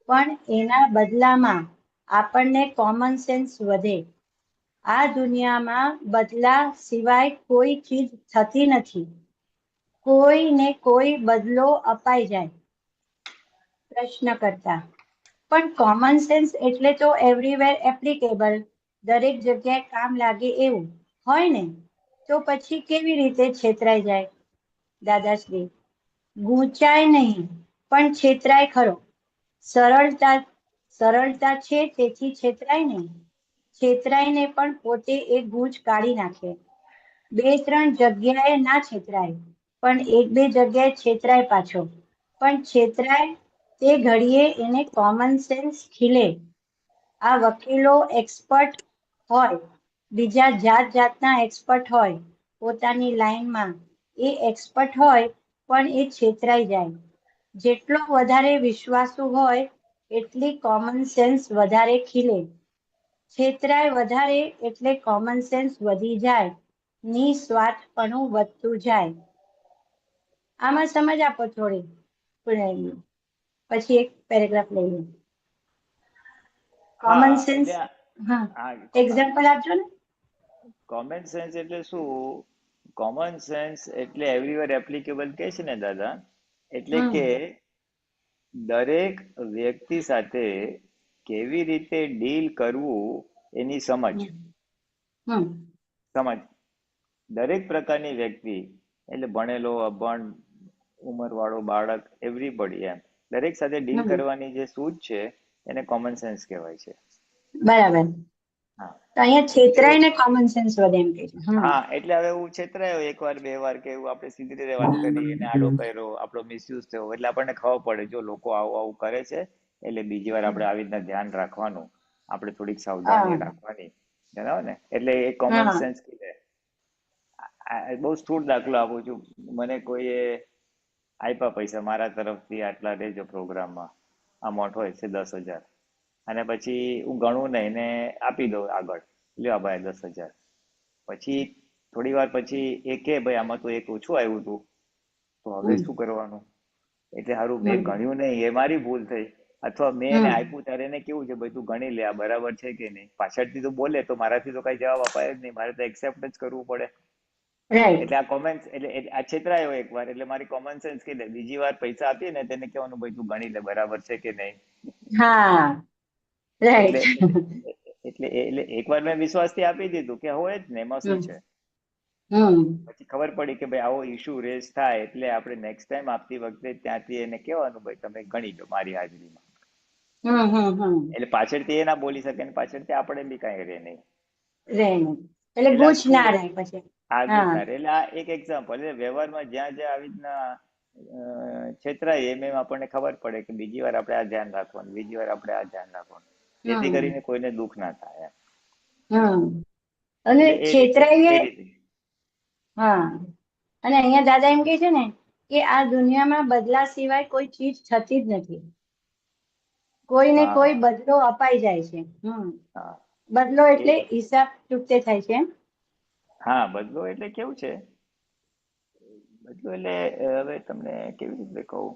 પણ એના બદલામાં આપણને કોમન સેન્સ વધે. આ દુનિયામાં બદલા સિવાય કોઈ ચીજ થતી નથી. કોઈને કોઈ બદલો અપાઈ જાય. પ્રશ્ન કરતા: પણ કોમન સેન્સ એટલે તો એવરીવેર એપ્લિકેબલ, દરેક જગ્યાએ કામ લાગે એવું હોય ને, તો પછી કેવી રીતે છેતરાઈ જાય? દાદાશ્રી: ગૂંચાય નહીં, પણ છેતરાય ખરો. સરળતા છે તેથી છેતરાય નહીં. છેતરાઈને પણ પોતે એક ગૂંચ કાઢી નાખે. 2-3 જગ્યાએ ના છેતરાય, પણ 1-2 જગ્યાએ છેતરાય પાછો. પણ છેતરાય તે ઘડીએ એને કોમન સેન્સ ખીલે. આ વકીલો, એક્સપર્ટ હોય, બીજા જાત જાતના એક્સપર્ટ હોય પોતાની લાઈનમાં, એ એક્સપર્ટ હોય પણ એ છેતરાઈ જાય. જેટલો વધારે વિશ્વાસુ હોય એટલી કોમન સેન્સ વધારે ખીલે. છેતરાય વધારે એટલે કોમન સેન્સ વધી જાય, નિસ્વાર્થપણું વધતું જાય. આમાં સમજ આપો થોડી. પછી એક પેરેગ્રાફ લઈએ. કોમન હા સેન્સ, એટલે હા, હા એક્ઝામ્પલ આપજો ને. કોમન સેન્સ એટલે શું? કોમન સેન્સ એટલે એવરીવેર એપ્લિકેબલ કે છે ને દાદા, એટલે કે દરેક વ્યક્તિ સાથે કેવી રીતે ડીલ કરવું એની સમજ. દરેક પ્રકારની વ્યક્તિ એટલે ભણેલો, અભણ, ઉંમરવાળો, બાળક, એવરીબડી, એમ દરેક સાથે ડીલ કરવાની જે સૂઝ છે એને કોમન સેન્સ કહેવાય છે. બરાબર. હા, તો અહીંયા છેતરાય ને કોમન સેન્સ વધે એમ કે છે. હા, એટલે હવે હું છેતરાયો એક વાર બે વાર કે એવું આપણે સીધી રીતે વાત કરી અને આડો કર્યો, આપણો મિસયુઝ થયો, એટલે આપણને ખબર પડે જો લોકો આવું આવું કરે છે એટલે બીજી વાર આપણે આવી રીતના ધ્યાન રાખવાનું, આપણે થોડીક સાવધાની રાખવાની, બરાબર ને? એટલે એ કોમન સેન્સ કીધે. બહુ સ્થૂળ દાખલો આપું છું. મને કોઈએ આપ્યા પૈસા મારા તરફથી, આટલા લેજો પ્રોગ્રામમાં, અમાઉન્ટ હોય છે 10,000, અને પછી હું ગણું નહીં ને આપી દઉં આગળ, લ્યો ભાઈ 10,000. પછી થોડી વાર પછી એ કે ભાઈ આમાં તો એક ઓછું આવ્યું હતું, તો હવે શું કરવાનું? એટલે સારું મેં ગણ્યું નહીં, એ મારી ભૂલ થઈ. અથવા મેં એને આપ્યું ત્યારે એને કેવું છે ભાઈ તું ગણી લે, આ બરાબર છે કે નહીં. પાછળથી તો બોલે તો મારાથી તો કઈ જવાબ અપાય જ નહીં, મારે તો એક્સેપ્ટ જ કરવું પડે. એટલે આ કોમન એટલે આ છેતરાયો એક વાર એટલે મારી કોમન સેન્સ કીધે બીજી વાર પૈસા આપીએ ને તેને કહેવાનું ભાઈ તું ગણી લે બરાબર છે કે નહીં. એટલે એક વાર મેં વિશ્વાસથી આપી દીધું કે હોય જ ને, એમાં શું છે. પછી ખબર પડી કે ભાઈ આવો ઇશ્યુ રેઝ થાય એટલે આપણે નેક્સ્ટ ટાઈમ આપતી વખતે ત્યાંથી એને કહેવાનું ભાઈ તમે ગણી લો મારી હાજરીમાં. એટલે પાછળથી એ ના બોલી શકે ને પાછળથી આપણે બી કાંઈ રહે નહીં. એટલે ગુચ ના રહે પછી. એટલે આ એક એક્ઝામ્પલ. એટલે વ્યવહારમાં જ્યાં જ્યાં આવી રીતના છેતરાય એમ આપણને ખબર પડે કે બીજી વાર આપણે આ ધ્યાન રાખવાનું, બીજી વાર આપણે આ ધ્યાન રાખવાનું, જેથી કરીને કોઈને દુઃખ ના થાય. અને છેતરાઈએ. હા, અને અહીંયા દાદા એમ કે છે ને કે આ દુનિયામાં બદલા સિવાય કોઈ ચીજ થતી જ નથી. કોઈને કોઈ બદલો અપાઈ જાય છે. બદલો એટલે હિસાબ ચૂકતે થાય છે. હા, બદલો એટલે કેવું છે? બદલો એટલે હવે તમને કેવી રીતે કહું,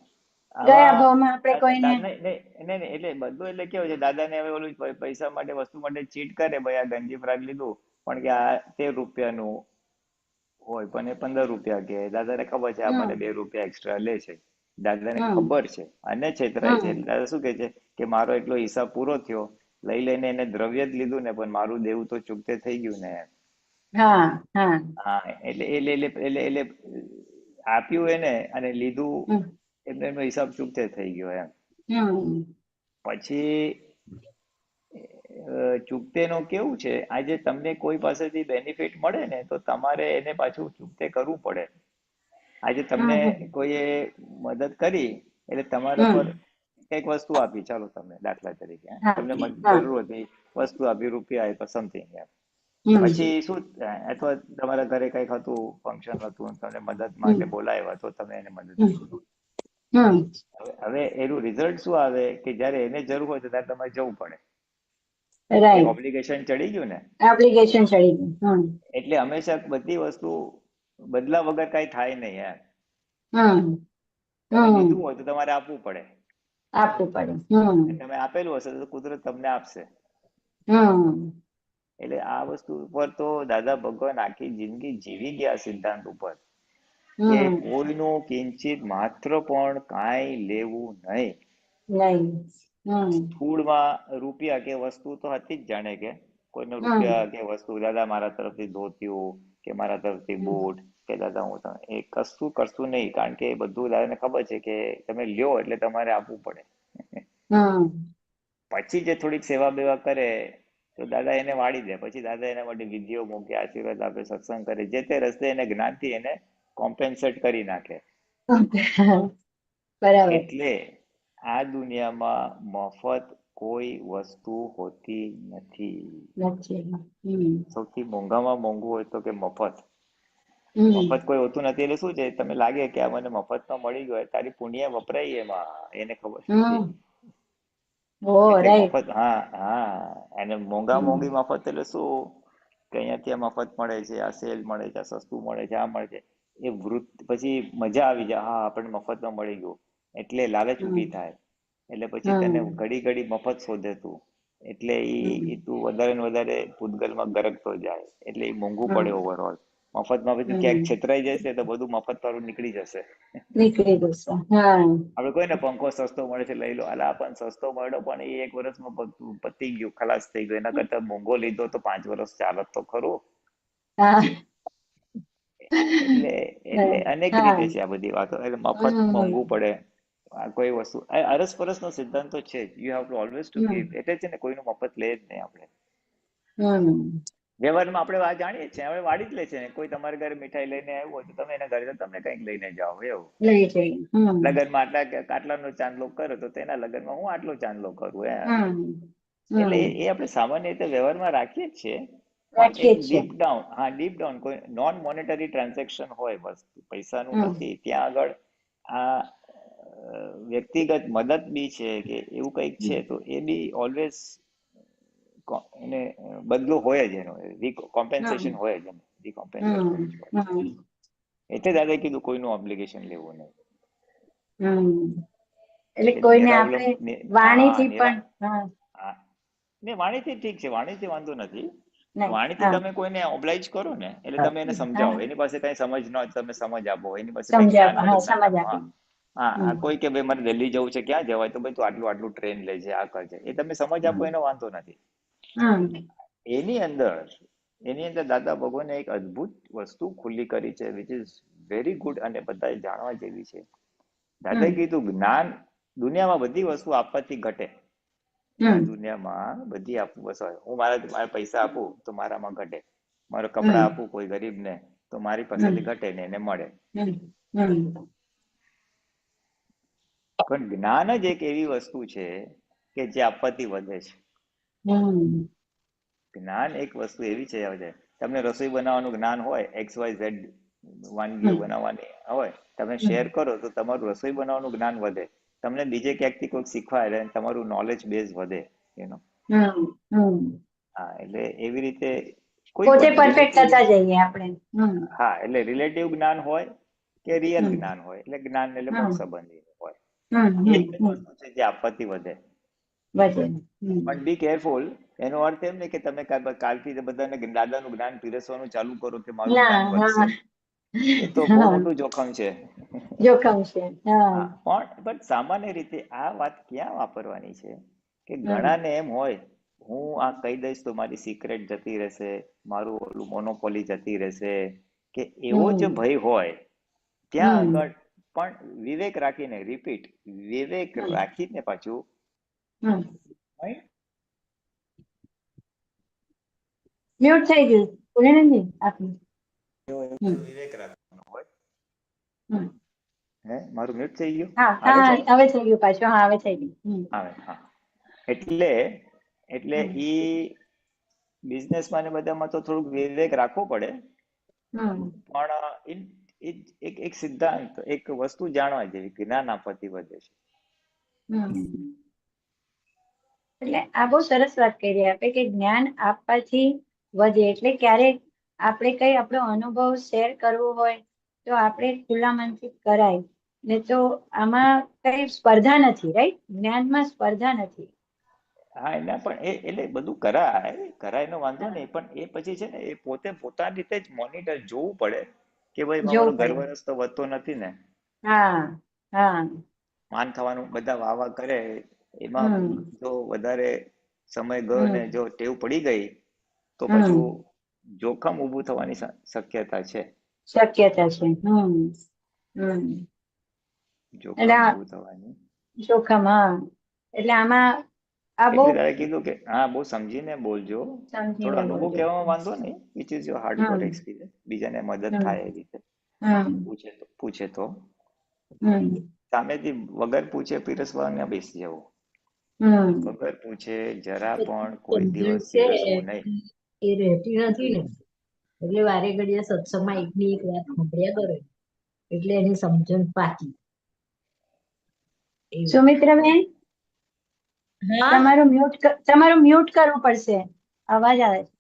ગયા ભાવમાં આપણે કોઈને નહીં એટલે બદલો એટલે કેવું છે, દાદાને હવે ઓલું પૈસા માટે વસ્તુ માટે ચીટ કરે, ભાઈ આ ગંજી ફ્રાક લીધું પણ કે આ 13 રૂપિયાનું હોય પણ એ 15 રૂપિયા કે દાદાને ખબર છે આ મને 2 રૂપિયા એક્સ્ટ્રા લે છે, દાદાને ખબર છે અને છેતરાય છે. દાદા શું કે છે કે મારો એટલો હિસાબ પૂરો થયો, લઈ લઈને એને દ્રવ્ય જ લીધું ને પણ મારું દેવું તો ચૂકતે થઈ ગયું ને. એટલે આપ્યું એને અને લીધું એનો હિસાબ ચૂકતે થઈ ગયો એમ. પછી ચૂકતેનો કેવું છે, આજે તમને કોઈ પાસેથી બેનિફિટ મળે ને તો તમારે એને પાછું ચૂકતે કરવું પડે. આજે તમને કોઈએ મદદ કરી એટલે તમારા પર કઈક વસ્તુ આપી, ચાલો તમે દાખલા તરીકે તમને જરૂર હતી વસ્તુ આપી, રૂપિયા આપ્યા, સમથિંગ એમ. પછી શું, અથવા તમારા ઘરે કઈક હતું, ફંક્શન હતું, તમને મદદ માટે બોલાવ્યા તો તમે એને મદદ કરી. હવે એનું રિઝલ્ટ શું આવે કે જયારે એને જરૂર હોય તો ત્યારે તમારે જવું પડે. ઓબ્લિગેશન ચડી ગયું ને. એપ્લિકેશન ચડી ગયું. એટલે હંમેશા બધી વસ્તુ બદલા વગર કઈ થાય નહીં એમ. તમે લીધું હોય તો તમારે આપવું પડે. તમે આપેલું હશે તો કુદરત તમને આપશે. એટલે આ વસ્તુ ઉપર તો દાદા ભગવાન આખી જિંદગી જીવી ગયા સિદ્ધાંત ઉપર કે કોઈનું કિંચિત માત્ર પણ કાંઈ લેવું નહીં. સ્થૂળમાં રૂપિયા કે વસ્તુ તો હતી જ, જાણે કે કોઈનો રૂપિયા કે વસ્તુ, દાદા મારા તરફથી ધોતિયું કે મારા તરફથી બૂટ કે દાદા હું એ કશું કરશું નહીં, કારણ કે એ બધું દાદાને ખબર છે કે તમે લ્યો એટલે તમારે આપવું પડે. પછી જે થોડીક સેવા બેવા કરે તો દાદા એને વાળી દે, પછી દાદા એના માટે વિધિઓ મૂકે, આશીર્વાદ આપે, સત્સંગ કરે, જે તે રસ્તે એને જ્ઞાનથી એને કોમ્પેન્સેટ કરી નાખે. એટલે આ દુનિયામાં મફત કોઈ વસ્તુ હોતી નથી. નથી. સૌથી મોંઘામાં મોંઘું હોય તો કે મફત. હમ મફત કોઈ હોતું નથી એટલે શું છે, તમે લાગે કે આ મને મફતમાં મળી ગયો, તારી પુણ્ય વપરાય એમાં, એને ખબર નથી. હમ ઓ એટલે રાઈટ. મફત, હા, અને મોંઘી મફત એટલે શું કે અહીંયાથી આ મફત મળે છે, આ સેલ મળે છે, આ સસ્તું મળે છે, આ મળે છે, એ વૃત્તિ પછી મજા આવી જાય, હા આપણને મફતમાં મળી ગયું એટલે લાલચ ઊભી થાય, એટલે પછી તને ઘડી ઘડી મફત શોધે તું, એટલે ઈ તું વધારે ને વધારે પૂતગલમાં ગરકતો જાય, એટલે એ મોંઘું પડે ઓવરઓલ. મફતમાં પછી ક્યાંક છેતરાઈ જશે તો બધું મફત વાળું નીકળી જશે. નીકળી જશે. હા આપણે કોઈ ને પંખો સસ્તો મળે છે લઈ લો, અલા પણ સસ્તો મળ્યો પણ એ 1 વર્ષમાં પતી ગયું, ખલાસ થઈ ગયું, એના કરતા મોંઘો લીધો તો 5 વર્ષ ચાલત તો ખરું. હા એટલે અનેક રીતે છે આ બધી વાતો. એટલે મફત મોંઘું પડે આ કોઈ વસ્તુ, અરસપરસ નો સિદ્ધાંત તો છે જ, you have to always to give. એટલે છે ને કોઈનું મફત લે જ નહીં આપણે. વ્યવહારમાં આપણે આ જાણીએ છીએ, હવે વાડી જ લે છે ને, કોઈ તમારા ઘરે મીઠાઈ લઈને આવ્યું હોય તો તમે એના ઘરે તમને કંઈક લઈને જાઓ, એવું. લઈ જઈએ. લગ્નમાં આટલાનો ચાંદલો કરો તો તેના લગ્નમાં હું આટલો ચાંદલો કરું, એમ. એટલે એ આપણે સામાન્ય રીતે વ્યવહારમાં રાખીએ જ છીએ, પણ રાખીએ એક છીએ. ડીપ ડાઉન કોઈ નોન મોનેટરી ટ્રાન્ઝેક્શન હોય, વસ્તુ પૈસાનું નથી, ત્યાં આગળ આ વ્યક્તિગત મદદ બી છે કે એવું કંઈક છે, તો એ બી ઓલવેઝ એને બદલો હોય જ, એનો કોમ્પેન્સેશન હોય જ, રીકોમ્પેન્સેટ કરવું જ પડે. એટલે દાદાએ કીધું કોઈનું ઓબ્લિગેશન લેવું નહીં. એટલે કોઈને આપણે વાણીથી પણ ને વાણીથી ઠીક છે, વાણીથી વાંધો નથી. નહીં. વાણીથી તમે કોઈને ઓબ્લાઇજ કરો ને, એટલે તમે એને સમજાવો, એની પાસે કઈ સમજ ન હોય તમે સમજ આપો, એની પાસે કઈ જ્ઞાન હોય તો જ્ઞાન આપો. હા, કોઈ કે ભાઈ મારે દિલ્હી જવું છે, ક્યાં જવાય, તો ભાઈ તું આટલું આટલું ટ્રેન લેજે, આ કરજે, એ તમે સમજ આપો, એનો વાંધો નથી. એની અંદર દાદા ભગવાને એક અદ્ભુત વસ્તુ ખુલ્લી કરી છે, વિચ ઇઝ વેરી ગુડ, અને બધાએ જાણવા જેવી છે. દાદાએ કીધું જ્ઞાન, દુનિયામાં બધી વસ્તુ આપવાથી ઘટે. દુનિયામાં બધી વસ્તુ, હું મારા પૈસા આપું તો મારામાં ઘટે, મારો કપડા આપું કોઈ ગરીબને તો મારી પાસેથી ઘટે ને એને મળે. પણ જ્ઞાન જ એક એવી વસ્તુ છે કે જે આપવાથી વધે છે. જ્ઞાન એક વસ્તુ એવી છે, તમને રસોઈ બનાવવાનું જ્ઞાન હોય, XYZ વાનગીઓ બનાવવાની હોય, તમે શેર કરો તો તમારું રસોઈ બનાવવાનું જ્ઞાન વધે, તમને બીજે ક્યાંકથી કોઈક શીખવાય, તમારું નોલેજ બેઝ વધે એનો. હા, એટલે એવી રીતે પોતે પરફેક્ટ થતા જઈએ આપણે. હા, એટલે રિલેટિવ જ્ઞાન હોય કે રિયલ જ્ઞાન હોય, એટલે જ્ઞાન એટલે મોક્ષ સંબંધી હોય, એક જ વસ્તુ છે જે આપવાથી વધે. પણ બી કેરફુલ, એનો અર્થ એમ નહીં કે તમે કાલથી બધાને દાદાનું જ્ઞાન પીરસવાનું ચાલુ કરો કે મારું જ્ઞાન વધશે, એ તો બહુ મોટું જોખમ છે. જોખમ છે. પણ સામાન્ય રીતે આ વાત ક્યાં વાપરવાની છે કે ઘણાને એમ હોય, હું આ કહી દઈશ તો મારી સિક્રેટ જતી રહેશે, મારું ઓલું મોનોપોલી જતી રહેશે, કે એવો જ ભય હોય ત્યાં આગળ પણ વિવેક રાખીને, રિપીટ, વિવેક રાખીને પાછું મ્યુટ થઈ ગયું, પૂર્ણનંદજી આપનું. વિવેક રાખવાનો હોય. મારું મ્યુટ થઈ ગયું? હવે થઈ ગયું પાછું. હા, હવે થઈ ગયું. હા, એટલે ઈ બિઝનેસમાં ને બધામાં તો થોડુંક વિવેક રાખવો પડે, પણ એક સિદ્ધાંત, એક વસ્તુ જાણવા જેવી, જ્ઞાન આપવાથી વધે છે. એટલે આ બહુ સરસ વાત કરી આપે કે જ્ઞાન આપવાથી વધે, એટલે ક્યારેક આપણે કઈ આપણો અનુભવ શેર કરવો હોય તો આપણે ખુલ્લા મનથી કરાય, ને તો આમાં કઈ સ્પર્ધા નથી, રાઈટ? જ્ઞાનમાં સ્પર્ધા નથી. હા, એના પણ એટલે બધું કરાય નો વાંધો નહીં, પણ એ પછી છે ને એ પોતે પોતાની રીતે જ મોનિટર જોવું પડે કે ભાઈ મારો ગર્વરસ તો વધતો નથી ને. માન થવાનું બધા વાવા કરે, એમાં જો વધારે સમય ગયો ને જો ટેવ પડી ગઈ તો પાછું જોખમ ઊભું થવાની શક્યતા છે. જોખમ, એટલે આમાં એટલે તારે કીધું કે હા, બહુ સમજીને બોલજો, થોડો અનુભવ કહેવામાં વાંધો નહીં, which is your hard core experience, બીજાને મદદ થાય એ રીતે પૂછે તો સામેથી વગર પૂછે પીરસવા ના બેસી જવું. વગર પૂછે જરા પણ કોઈ સમજણ દિવસ છે પીરસવું નહીં. એ રહેતી નથી ને, એટલે વારે ઘડીએ સત્સંગમાં એકની એક વાત સાંભળ્યા કરે એટલે એની સમજણ પાકી. એવું. સુમિત્રાબેન, હા તમારું મ્યુટ કરવું પડશે, અવાજ આવે છે.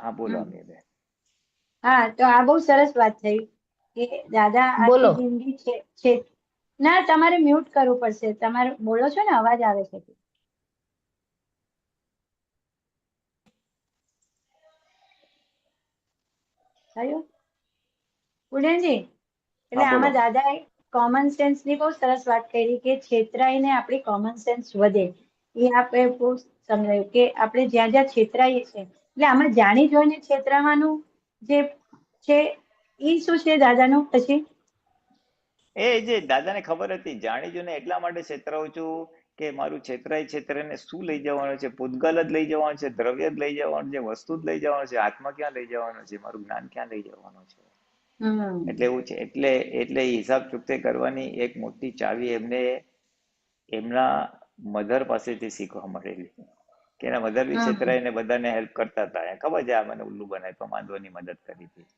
હા બોલો અમીબેન. હા, તો આ બહુ સરસ વાત થઈ કે દાદા બોલો. આખી જિંદગી છે. ના, તમારે મ્યુટ કરવું પડશે. તમારે બોલો છો ને, અવાજ આવે છે. થયું પુણ્યજી? એટલે હા બોલો. આમાં દાદાએ કોમન સેન્સ ની બહુ સરસ વાત કરી કે છેતરાઈને આપણી કોમન સેન્સ વધે. એ આપણે બહુ સમજાયું કે આપણે જ્યાં જ્યાં છેતરાઈએ છીએ, એટલે આમાં જાણી જોઈને છેતરાવાનું જે છે એ શું છે દાદાનું? પછી એ જે દાદાને ખબર હતી, જાણી જોઈને એટલા માટે છેતરાવું છું કે મારું છેતરાઈને શું લઈ જવાનું છે? પૂતગલ જ લઈ જવાનું છે, દ્રવ્ય જ લઈ જવાનું છે, વસ્તુ જ લઈ જવાનું છે, આત્મા ક્યાં લઈ જવાનો છે, મારું જ્ઞાન ક્યાં લઈ જવાનું છે? એટલે એવું છે. એટલે હિસાબ ચૂકતે કરવાની એક મોટી ચાવી એમને એમના મધર પાસેથી શીખવા મળેલી કે એના મધર બી છેતરાઈને બધાને હેલ્પ કરતા હતા. ખબર છે, આ મને ઉલ્લુ બનાવી માંદવાની મદદ કરી હતી.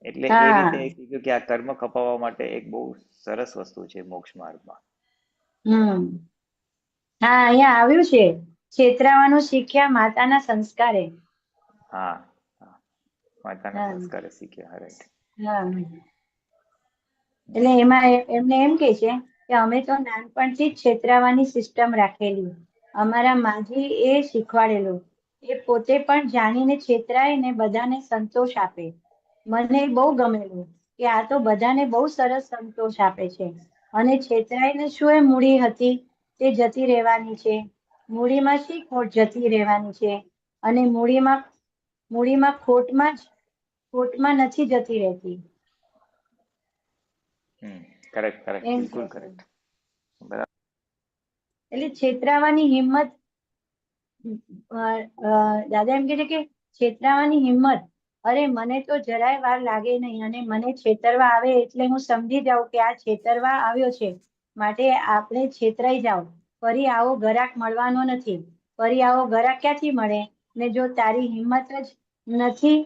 એટલે એ રીતે કીધું કે આ કર્મ કપાવવા માટે એક બહુ સરસ વસ્તુ છે મોક્ષ માર્ગમાં. હા, અહીંયા આવ્યું છે, છેતરાવાનું શીખ્યા માતાના સંસ્કારે. હા, માતાના સંસ્કારે શીખ્યા. રાઈટ. એટલે એમાં એમને એમ કે છે કે અમે તો નાનપણથી જ છેતરાવાની સિસ્ટમ રાખેલી. અમારા માજી એ શીખવાડેલું. એ પોતે પણ જાણીને છેતરાય ને બધાને સંતોષ આપે. મને બહુ ગમેલું કે આ તો બધાને બહુ સરસ સંતોષ આપે છે. અને છેતરાઈને શું એ મૂડી હતી તે જતી રહેવાની છે. મૂડીમાં શી ખોટ જતી રહેવાની છે? અને મૂડીમાં ખોટમાં નથી જતી રહેતી. કરેક્ટ, એમ કે બિલકુલ છે. કરેક્ટ. એટલે છેતરાવાની હિંમત, દાદા એમ કે છે કે છેતરાવાની હિંમત, અરે મને તો જરાય વાર લાગે નહીં. અને મને છેતરવા આવે એટલે હું સમજી જાઉં કે આ છેતરવા આવ્યો છે, માટે આપણે છેતરાઈ જાવ. ફરી આવો ઘરાક મળવાનો નથી. ફરી આવો ઘરાક ક્યાંથી મળે? ને જો તારી હિંમત જ નથી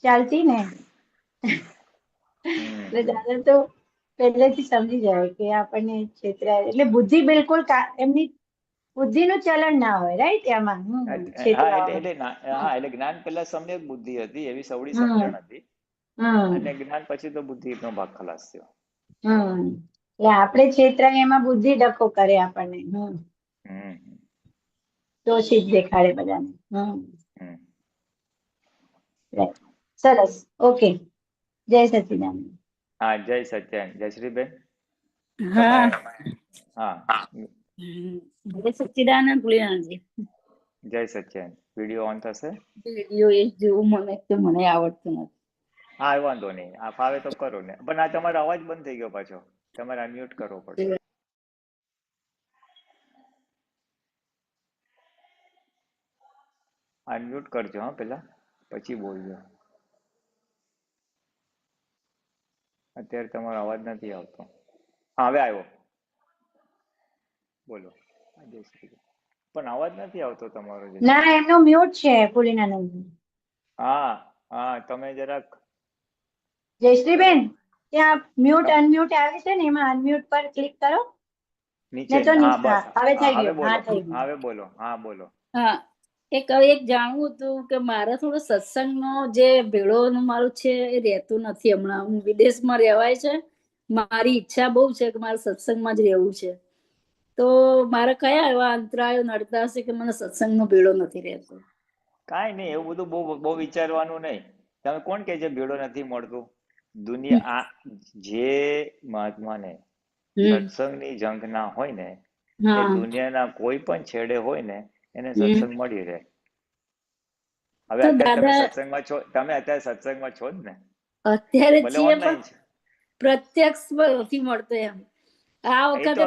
ચાલતી ને. એટલે દાદા તો પહેલેથી સમજી જાય કે આપણને છેતરાય એટલે બુદ્ધિ બિલકુલ એમની બુદ્ધિનું ચલણ ના હોય. રાઈટ? એમાં એટલે જ્ઞાન પહેલા સમ્યક બુદ્ધિ હતી, એવી સવડી સમજણ હતી. અને જ્ઞાન પછી તો બુદ્ધિ નો ભાગ ખલાસ થયો. એટલે આપણે છેતરાય એમાં બુદ્ધિ ડખો કરે આપણને. દોષિત દેખાડે બધાને. સરસ. ઓકે, જય સચિદાનંદ. હા, જય સત્યાન. જયશ્રીબેન. હા, હા, જય સચ્ચિદાનંદ પુલિનાજી. જય સત્યાન. વિડીયો ઓન થશે? વિડીયો એ જોવું મને આવડતું નથી. હા, વાંધો નહીં. આ ફાવે તો કરો ને. પણ આ તમારો અવાજ બંધ થઈ ગયો પાછો. તમારે અનમ્યુટ કરવો પડશે. અનમ્યુટ કરજો હા પેલા, પછી બોલજો. અત્યારે તમારો અવાજ નથી આવતો. હા, હવે આવ્યો. બોલો. પણ અવાજ નથી આવતો તમારો. ના, એમનો મ્યુટ છે પુલિનાનંદ. હા, તમે જરાક જયશ્રીબેન, ત્યાં મ્યુટ અનમ્યુટ આવે છે ને, એમાં અનમ્યુટ પર ક્લિક કરો. નીચે. હા, બસ. હવે થઈ હવે ગયું. બોલો. થઈ ગયું. હવે બોલો. હા, બોલો. હા, એક જાણવું હતું કે મારે થોડો સત્સંગનો જે ભેળોનું મારું છે એ રહેતું નથી હમણાં. હું વિદેશમાં રહેવાય છે. મારી ઈચ્છા બહુ છે કે મારે સત્સંગમાં જ રહેવું છે. તો મારે કયા એવા અંતરાયો નડતા હશે કે મને સત્સંગનો ભેળો નથી રહેતો? કાંઈ નહીં, એવું બધું બહુ વિચારવાનું નહીં. તમે કોણ કે છે ભેળો નથી મળતું? દુનિયા જે મહાત્માને સત્સંગની જંગ ના હોય ને, એ દુનિયાના કોઈ પણ છેડે હોય ને, એને સત્સંગ મળી રહે. હવે અત્યારે તમે સત્સંગમાં છો, જ ને? અત્યારે ભલે છીએ પણ ઓનલાઈન છે. પ્રત્યક્ષ નથી મળતો એમ. આ વખતે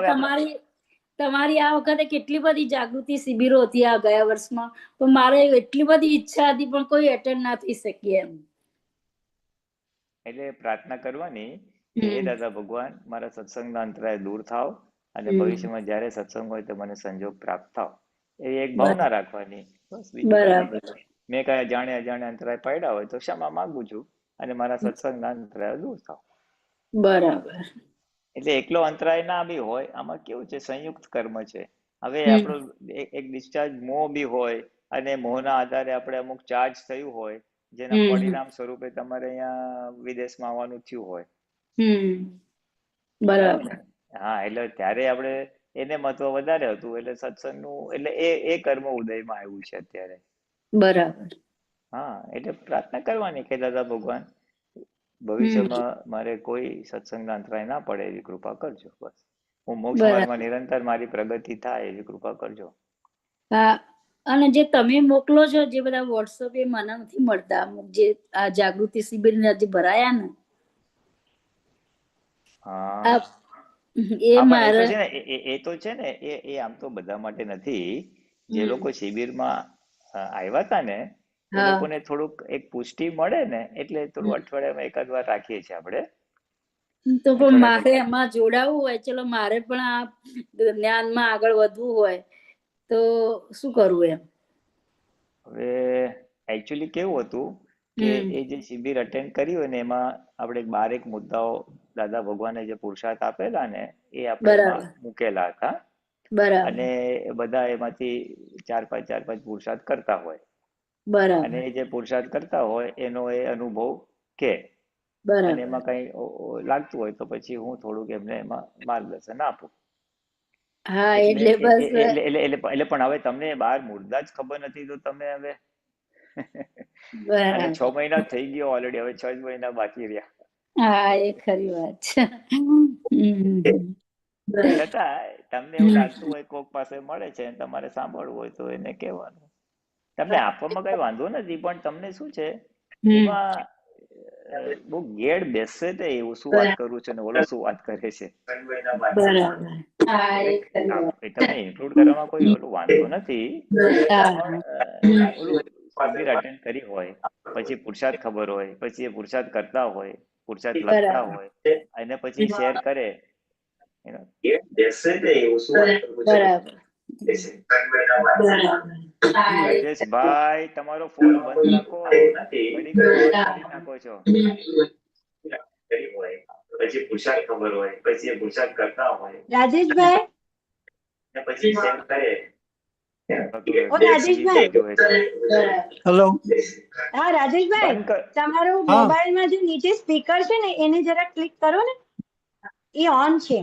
તમારી આ વખતે કેટલી બધી જાગૃતિ શિબિરો હતી આ ગયા વર્ષમાં, પણ મારે એટલી બધી ઈચ્છા હતી પણ કોઈ એટેન્ડ ના થઈ શકી એમ. એટલે પ્રાર્થના કરવાની કે હે હમ. દાદા ભગવાન, મારા સત્સંગના અંતરાય દૂર થાવ અને હમ. ભવિષ્યમાં જ્યારે સત્સંગ હોય તો મને સંજોગ પ્રાપ્ત થાવ, એવી એક ભાવના રાખવાની. બસ બીજું કઈ નહીં. બરાબર મેં કઈ અજાણે અંતરાય પાડ્યા હોય તો ક્ષમા માંગુ છું અને મારા સત્સંગના અંતરાય દૂર થાવ. બરાબર. એટલે એકલો અંતરાય ના બી હોય, આમાં કેવું છે સંયુક્ત કર્મ છે. હવે હમ. આપણો એક ડિસ્ચાર્જ મોહ બી હોય અને મોહના આધારે આપણે અમુક ચાર્જ થયું હોય, જેના હમ. પરિણામ સ્વરૂપે તમારે અહીંયા વિદેશમાં આવવાનું થયું હોય. હમ. ખ્યાલ આવે બરાબર. ને? હા, એટલે ત્યારે આપણે એને મહત્વ વધારે હતું, એટલે સત્સંગનું એટલે એ કર્મ ઉદયમાં આવ્યું છે અત્યારે. બરાબર. હા, એટલે પ્રાર્થના કરવાની કે દાદા ભગવાન, હમ. ભવિષ્યમાં મારે કોઈ સત્સંગના અંતરાય ના પડે એવી કૃપા કરજો. બસ હું મોક્ષ બરાબર. માર્ગમાં નિરંતર મારી પ્રગતિ થાય એવી કૃપા કરજો. હા, અને જે તમે મોકલો છો જે બધા વોટ્સઅપ, એ મને નથી મળતા. અમુક જે આ જાગૃતિ શિબિરના જે ભરાયા ને, હા આ એ હા, પણ એ તો મારે. છે ને, એ તો છે ને, એ આમ તો બધા માટે નથી. જે હમ. લોકો શિબિરમાં આવ્યા હતા ને, એ હા. લોકોને થોડુંક એક પુષ્ટિ મળે ને, એટલે થોડું અઠવાડિયામાં એકાદ વાર રાખીએ છીએ આપણે. તો પણ અઠવાડિયામાં મારે એમાં જોડાવું હોય, ચલો મારે પણ આ જ્ઞાનમાં આગળ વધવું હોય તો શું કરવું એમ? હવે એકચ્યુઅલી કેવું હતું કે હમ. એ જે શિબિર અટેન્ડ કરી હોય ને, એમાં આપણે 12 મુદ્દાઓ દાદા ભગવાને જે પુરુષાર્થ આપેલા ને, એ આપણે એમાં બરાબર. મૂકેલા હતા. બરાબર. અને બધા એમાંથી 4-5 પુરુષાર્થ કરતા હોય, અને બરાબર. એ જે પુરુષાર્થ કરતા હોય એનો એ અનુભવ કે, અને બરાબર. એમાં કઈ લાગતું હોય તો પછી હું થોડુંક એમને એમાં માર્ગદર્શન આપું. હા, એટલે એટલે બસ. એટલે પણ હવે તમને 12 મુદ્દા જ ખબર નથી તો તમે હવે અને 6 બરાબર. મહિના થઈ ગયો ઓલરેડી, હવે 6 જ મહિના બાકી રહ્યા. હા, એ ખરી વાત છે. બરાબર. છતાં તમને એવું લાગતું હોય કોક પાસે મળે છે તમારે સાંભળવું હોય તો એને કહેવાનું. તમને આપવામાં કઈ વાંધો નથી, પણ તમને શું છે એમાં બહુ ગેડ બેસશે તે એવું શું વાત કરું છે ને ઓલો શું વાત કરે છે. બરાબર. હા, એ ખરી વાત. તમને ઇન્ક્લુડ કરવામાં કોઈ ઓલું વાંધો નથી, હા. પણ ઓલું શિબિર અટેન્ડ કરી હોય, પછી પુરુષાર્થ ખબર હોય, પછી એ પુરુષાર્થ કરતા હોય, પુરુષાર્થ લખતા બરાબર. હોય, અને પછી શેર કરે. બરાબર. રાજેશભાઈ, તમારો ફોન બંધ રાખો, ઘડીક નો અવાજ કરી નાખો છો. પછી પુરુષાર્થ ખબર હોય, પછી એ પુરુષાર્થ કરતા હોય, રાજેશભાઈ, પછી શેર કરે. ઓ રાજેશભાઈ. હેલો. હા રાજેશભાઈ, બંધ કર. તમારું હા. મોબાઈલમાં જે નીચે સ્પીકર છે ને, એને જરા ક્લિક કરો ને. એ ઓન છે,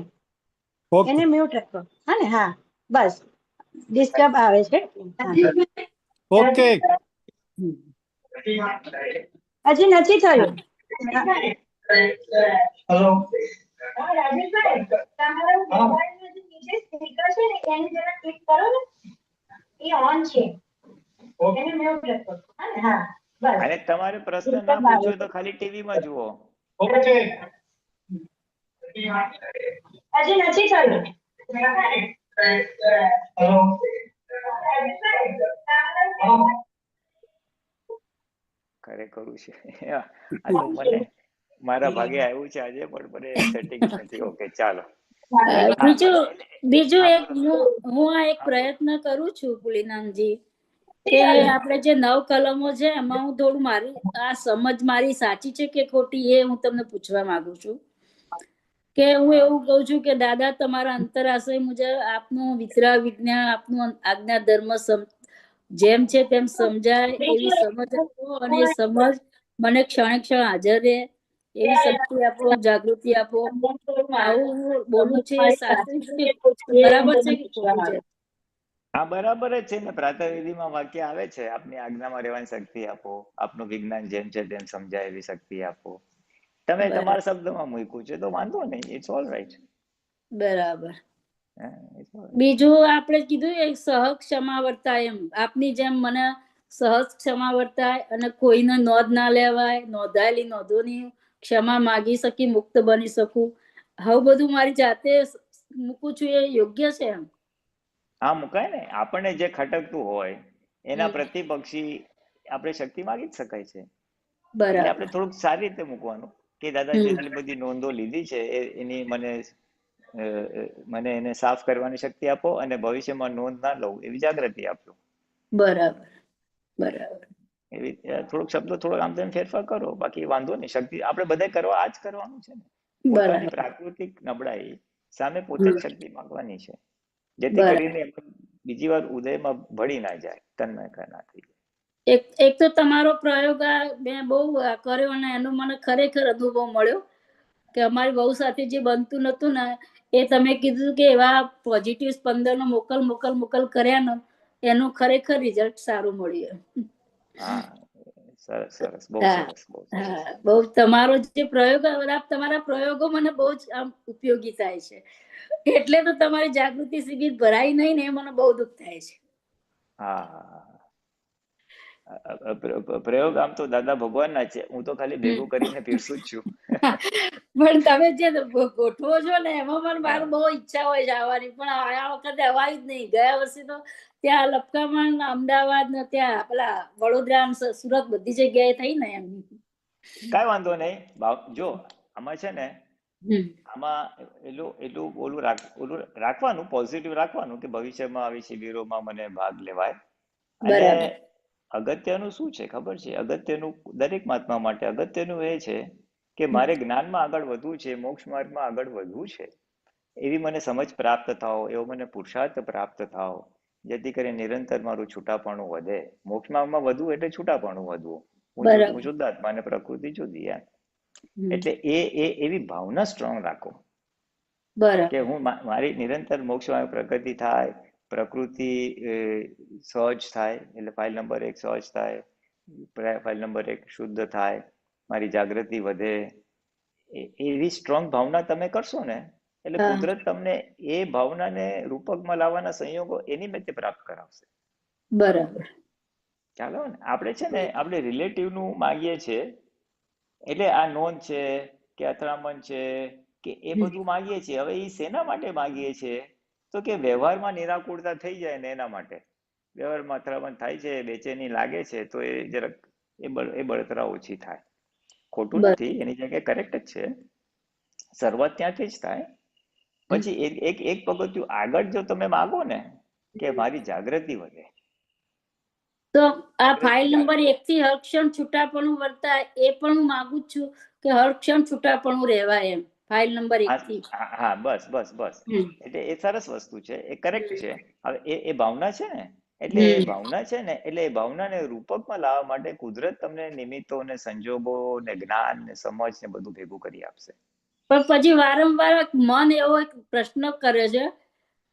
ઓકે. એને મ્યુટ રાખો. હા ને? હા, બસ. ડિસ્ટર્બ આવે છે. ઓકે. હજી નથી થયું. હેલો. હા રાજેશભાઈ, તમારા મોબાઈલમાં જે નીચે સ્પીકર છે ને, એને જરા ક્લિક કરો ને. એ ઓન છે, એને મ્યુટ રાખો. હા ને? હા, બસ. અને તમારે પ્રશ્ન ના ડિસ્ટર્બ આવે પૂછવો છે. તો ખાલી ટીવીમાં જુઓ. ઓકે. હજી નથી થયું. હેલો. ખરેખર છે. આ તો મને મારા ભાગે આવ્યું છે આજે, પણ મને સેટિંગ નથી. ઓકે, ચાલો. હા, બીજું હા, એક બોલો. હું આ એક હા, બોલો. પ્રયત્ન કરું છું પુલિનાનજી, કે આપણે જે 9 કલમો છે એમાં હું થોડું મારી આ સમજ મારી સાચી છે કે ખોટી, એ હું તમને પૂછવા માંગુ છું. કે હું હા. એવું કહું છું કે દાદા, તમારા અંતરાશય મુજબ આપનું વિતરા વિજ્ઞાન, આપનું આજ્ઞા ધર્મ જેમ છે તેમ સમજાય એવી સમજ આપો, અને એ સમજ મને ક્ષણે ક્ષણ હાજર રહે એવી શક્તિ આપો, જાગૃતિ આપો. આવું હું બોલું છે, એ સાચું છે કે બરાબર છે કે ખોટું છે? હા, બરાબર જ છે ને. પ્રાતઃવિધિમાં વાક્ય આવે છે, આપની આજ્ઞામાં રહેવાની શક્તિ આપો, આપનું વિજ્ઞાન જેમ છે તેમ સમજાય એવી શક્તિ આપો. તમે બરાબર. તમારા શબ્દમાં મૂક્યું છે તો વાંધો નહીં, ઇટ્સ ઓલ રાઈટ. બરાબર. બીજું આપણે કીધું એક સહજ ક્ષમાવર્તા, એમ આપની જેમ મને સહજ ક્ષમાવર્તાય, અને કોઈને નોંધ ના લેવાય, નોંધાયેલી નોંધોની ક્ષમા માગી શકી, મુક્ત બની શકું. હવે બધું મારી જાતે મૂકું છું, એ યોગ્ય છે એમ? હા, મુકાય ને. આપણને જે ખટકતું હોય એના હમ. પ્રતિપક્ષી આપણે શક્તિ માગી જ શકાય છે. એટલે બરાબર. આપણે થોડુંક સારી રીતે મૂકવાનું. કે દાદાજી એટલી બધી નોંધો લીધી છે એની મને એને સાફ કરવાની શક્તિ આપો અને ભવિષ્યમાં નોંધ ના લઉં એવી જાગૃતિ આપજો. બરાબર બરાબર. એવી થોડોક શબ્દો થોડોક આમ તેમ ફેરફાર કરો, બાકી વાંધો નહીં. શક્તિ આપણે બધા કરવા આ જ કરવાનું છે ને. પોતાની બરાબર પ્રાકૃતિક નબળાઈ સામે પોતે જ શક્તિ માંગવાની છે, જેથી કરીને બીજી વાર ઉદયમાં ભળી ના જાય, તન્મય ના થઈ જાય. એક તો તમારો પ્રયોગ મેં બહુ કર્યો અને એનો મને ખરેખર અનુભવ મળ્યો કે અમારી બહુ સાથે જે બનતું નતું ને એ તમે કીધું કે એવા પોઝિટિવ સ્પંદનો મોકલ કર્યા ને એનું ખરેખર રિઝલ્ટ સારું મળ્યું. હા, સરસ સરસ, બહુ સરસ, બહુ સરસ. બહુ તમારો જે પ્રયોગ, તમારા પ્રયોગો મને બહુ જ આમ ઉપયોગી થાય છે. એટલે તો તમારી જાગૃતિ શિબિર ભરાય નહીં ને એ મને બહુ દુઃખ થાય છે. હા, પ્રયોગ આમ તો દાદા ભગવાન ના છે, હું તો ખાલી ભેગું કરીને પીરસું જ છું. પણ તમે જે ગોઠવો છો ને એમાં પણ મારું બહુ ઈચ્છા હોય છે આવવાની, પણ આ વખતે અવાય જ નહીં. ગયા વર્ષે તો ત્યાં લપકામણ, અમદાવાદ ને ત્યાં પેલા વડોદરા, સુરત બધી જગ્યાએ થઈ ને એમ. કઈ વાંધો નહીં. જો આમાં છે ને, આમાં એટલું ઓલું રાખવાનું, પોઝિટિવ રાખવાનું કે ભવિષ્યમાં આવી શિબિરોમાં મને ભાગ લેવાય. અને અગત્યનું શું છે ખબર છે? અગત્યનું દરેક મહાત્મા માટે અગત્યનું એ છે કે મારે જ્ઞાનમાં આગળ વધવું છે, મોક્ષ માર્ગમાં આગળ વધવું છે, એવી મને સમજ પ્રાપ્ત થાવ, એવો મને પુરુષાર્થ પ્રાપ્ત થાવ, જેથી કરીને નિરંતર મારું છૂટાપણું વધે. મોક્ષ માર્ગમાં વધવું એટલે છૂટાપણું વધવું. હું શુદ્ધાત્મા અને પ્રકૃતિ જુદી એમ. એટલે એવી ભાવના સ્ટ્રોંગ રાખો કે હું મારી નિરંતર મોક્ષ માર્ગ પ્રગતિ થાય, પ્રકૃતિ સહજ થાય, એટલે ફાઇલ નંબર 1 સહજ થાય, ફાઇલ નંબર 1 શુદ્ધ થાય, મારી જાગૃતિ વધે. એવી સ્ટ્રોંગ ભાવના તમે કરશો ને એટલે કુદરત તમને એ ભાવનાને રૂપકમાં લાવવાના સંયોગો એની મેં પ્રાપ્ત કરાવશે. બરાબર. ચાલો ને, આપણે છે ને આપણે રિલેટિવ નું માગીએ છીએ, એટલે આ નોંધ છે કે અથડામણ છે કે એ બધું માગીએ છીએ. હવે એ શેના માટે માગીએ છીએ? તો કે વ્યવહારમાં નિરાકુરતા થઈ જાય ને એના માટે. વ્યવહારમાં અથડામણ થાય છે, બેચેની લાગે છે, તો એ જરાક એ બળતરા ઓછી થાય. ખોટું નથી, એની જગ્યાએ કરેક્ટ જ છે. શરૂઆત ત્યાંથી જ થાય. પછી એક પગથિયું આગળ જો તમે માગો ને કે મારી જાગૃતિ વધે, તો આ ફાઇલ નંબર 1 થી હરક્ષણ છૂટાપણું વર્તાય એ પણ હું માંગુ છું કે હરક્ષણ છૂટાપણું રહેવાય એમ. ફાઇલ નંબર 1 થી. હા, બસ. એટલે એ સરસ વસ્તુ છે, એ કરેક્ટ છે. હવે એ ભાવના છે ને, એટલે એ ભાવના છે ને, એટલે એ ભાવનાને રૂપકમાં લાવવા માટે કુદરત તમને નિમિત્તો ને સંજોગો ને જ્ઞાન ને સમજ ને બધું ભેગું કરી આપશે. પણ પછી વારંવાર મન એવો એક પ્રશ્ન કરે છે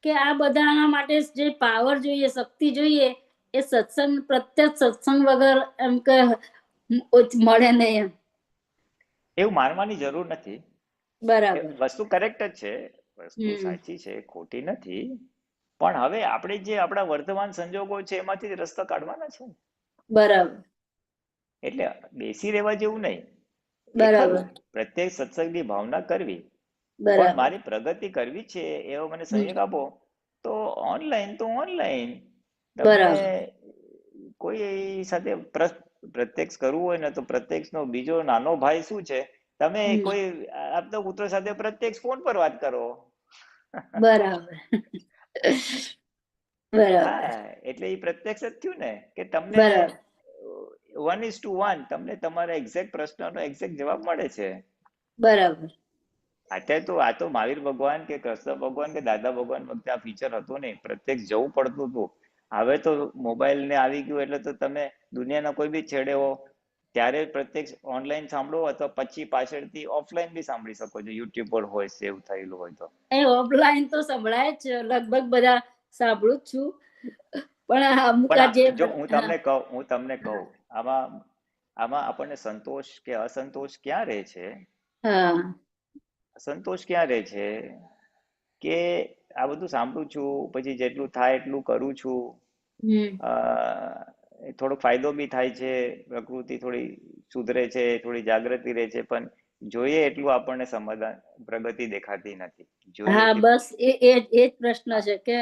કે આ બધાના માટે જે પાવર જોઈએ, શક્તિ જોઈએ, એ સત્સંગ, પ્રત્યક્ષ સત્સંગ વગર એમ કે મળે નહીં એમ. એવું માનવાની જરૂર નથી. બરાબર. વસ્તુ કરેક્ટ જ છે, વસ્તુ સાચી છે, ખોટી નથી. પણ હવે આપણે જે આપણા વર્તમાન સંજોગો છે એમાંથી રસ્તા કાઢવાના છે. બરાબર. એટલે બેસી રહેવા જેવું નહીં. બરાબર. પ્રત્યેક સત્સંગની ભાવના કરવી, પણ મારી પ્રગતિ કરવી છે એવો મને સંયોગ આપો. તો ઓનલાઈન તમે કોઈ સાથે પ્રત્યક્ષ કરવું હોય ને તો પ્રત્યક્ષ નો બીજો નાનો ભાઈ શું છે, તમે કોઈ આપતો પુત્ર સાથે પ્રત્યક્ષ ફોન પર વાત કરો. બરાબર. એટલે એ પ્રત્યક્ષ જ થયું ને કે તમને 1:1 તમને તમારા એક્ઝેક્ટ પ્રશ્નનો એક્ઝેક્ટ જવાબ મળે છે. બરાબર. અત્યારે તો આ તો મહાવીર ભગવાન કે કૃષ્ણ ભગવાન કે દાદા ભગવાન વખતે આ ફીચર હતું નહીં, પ્રત્યક્ષ જવું પડતું હતું. હવે તો મોબાઈલ ને આવી ગયું એટલે તો તમે દુનિયાના કોઈ બી છેડે હો ત્યારે પ્રત્યક્ષ ઓનલાઈન સાંભળો અથવા પછી પાછળથી ઓફલાઈન બી સાંભળી શકો છો. યુટ્યુબ પર હોય, સેવ થયેલું હોય તો. ઓફલાઈન તો સંભળાય જ, લગભગ બધા સાંભળું જ છું. પણ અમુક જો હું તમને કહું આમાં આપણને સંતોષ કે અસંતોષ ક્યાં રહે છે? સંતોષ ક્યાં રહે છે કે આ બધું સાંભળું છું, પછી જેટલું થાય એટલું કરું છું, થોડોક ફાયદો બી થાય છે, પ્રકૃતિ થોડી સુધરે છે, થોડી જાગૃતિ રહે છે, પણ જોઈએ એટલું આપણને સમાધાન પ્રગતિ દેખાતી નથી. હા, બસ એ જ પ્રશ્ન છે કે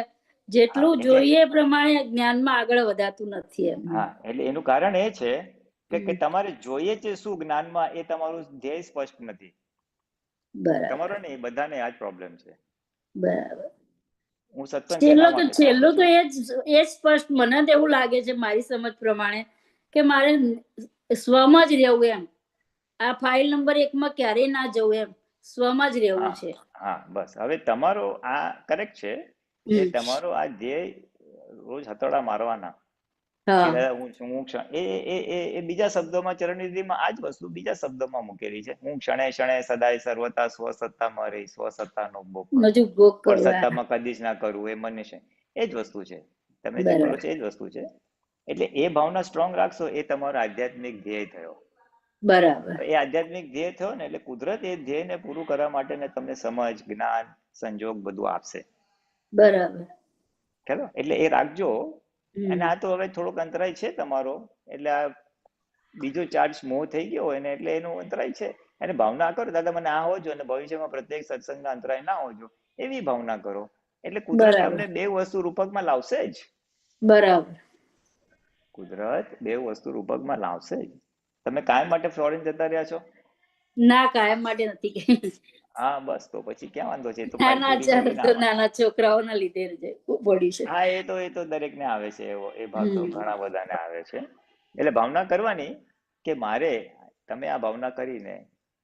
જેટલું જોઈએ પ્રમાણે જ્ઞાનમાં આગળ વધાતું નથી એમ. હા, એટલે એનું કારણ એ છે કે તમારે જોઈએ છે શું જ્ઞાનમાં, એ તમારું ધ્યેય સ્પષ્ટ નથી. બરાબર તમારો નહીં, બધાને આ જ પ્રોબ્લેમ છે. બરાબર. હું સત્સંગ શેના માટે કરું છેલ્લું તો છું? એ જ સ્પષ્ટ મને તો એવું લાગે છે મારી સમજ પ્રમાણે કે મારે સ્વમાં જ રહેવું એમ. આ ફાઇલ નંબર 1 માં ક્યારેય ના જવું એમ, સ્વમાં જ રહેવું હા છે. હા, બસ. હવે તમારો આ કરેક્ટ છે કે તમારો આ ધ્યેય રોજ હથોડા મારવાના કે દાદા હું છું, હું ક્ષણ, એ બીજા શબ્દોમાં ચરણનિધિમાં આ જ વસ્તુ બીજા શબ્દોમાં મૂકેલી છે. હું ક્ષણે ક્ષણે સદાય સર્વતા સ્વસત્તામાં રહી, સ્વસત્તાનો ભોગ કરું, હજુ ભોગ પણ કરવા. સત્તામાં કદી જ ના કરવું, એ મને છે. એ જ વસ્તુ છે, તમે જે કરો બરાબર છો એ જ વસ્તુ છે. એટલે એ ભાવના સ્ટ્રોંગ રાખશો, એ તમારો આધ્યાત્મિક ધ્યેય થયો. બરાબર એ આધ્યાત્મિક ધ્યેય થયો ને એટલે કુદરત એ ધ્યેયને પૂરું કરવા માટે ને તમને સમજ, જ્ઞાન, સંજોગ બધું આપશે. બરાબર. ખ્યાલ? એટલે એ રાખજો. અને આ તો હવે થોડોક અંતરાય છે તમારો, એટલે આ બીજો ચાર્જ સ્મૂવ થઈ ગયો હોય ને એટલે એનું અંતરાય છે. અને ભાવના કરો, દાદા મને આ હોજો અને ભવિષ્યમાં પ્રત્યેક સત્સંગના અંતરાય ના હોજો, એવી ભાવના કરો. એટલે કુદરત તમને બે વસ્તુ રૂપકમાં લાવશે જ. બરાબર. કુદરત બે વસ્તુ રૂપકમાં લાવશે જ. તમે કાયમ માટે ફ્લોરિન જતા રહ્યા છો? ના, કાયમ માટે નથી. હા, બસ તો પછી ક્યાં વાંધો છે? તો નાના છોકરાઓના લીધે પડ્યું છે. હા, એ તો દરેકને આવે છે એવો, એ ભાવ તો ઘણા બધાને આવે છે. એટલે ભાવના કરવાની કે મારે, તમે આ ભાવના કરીને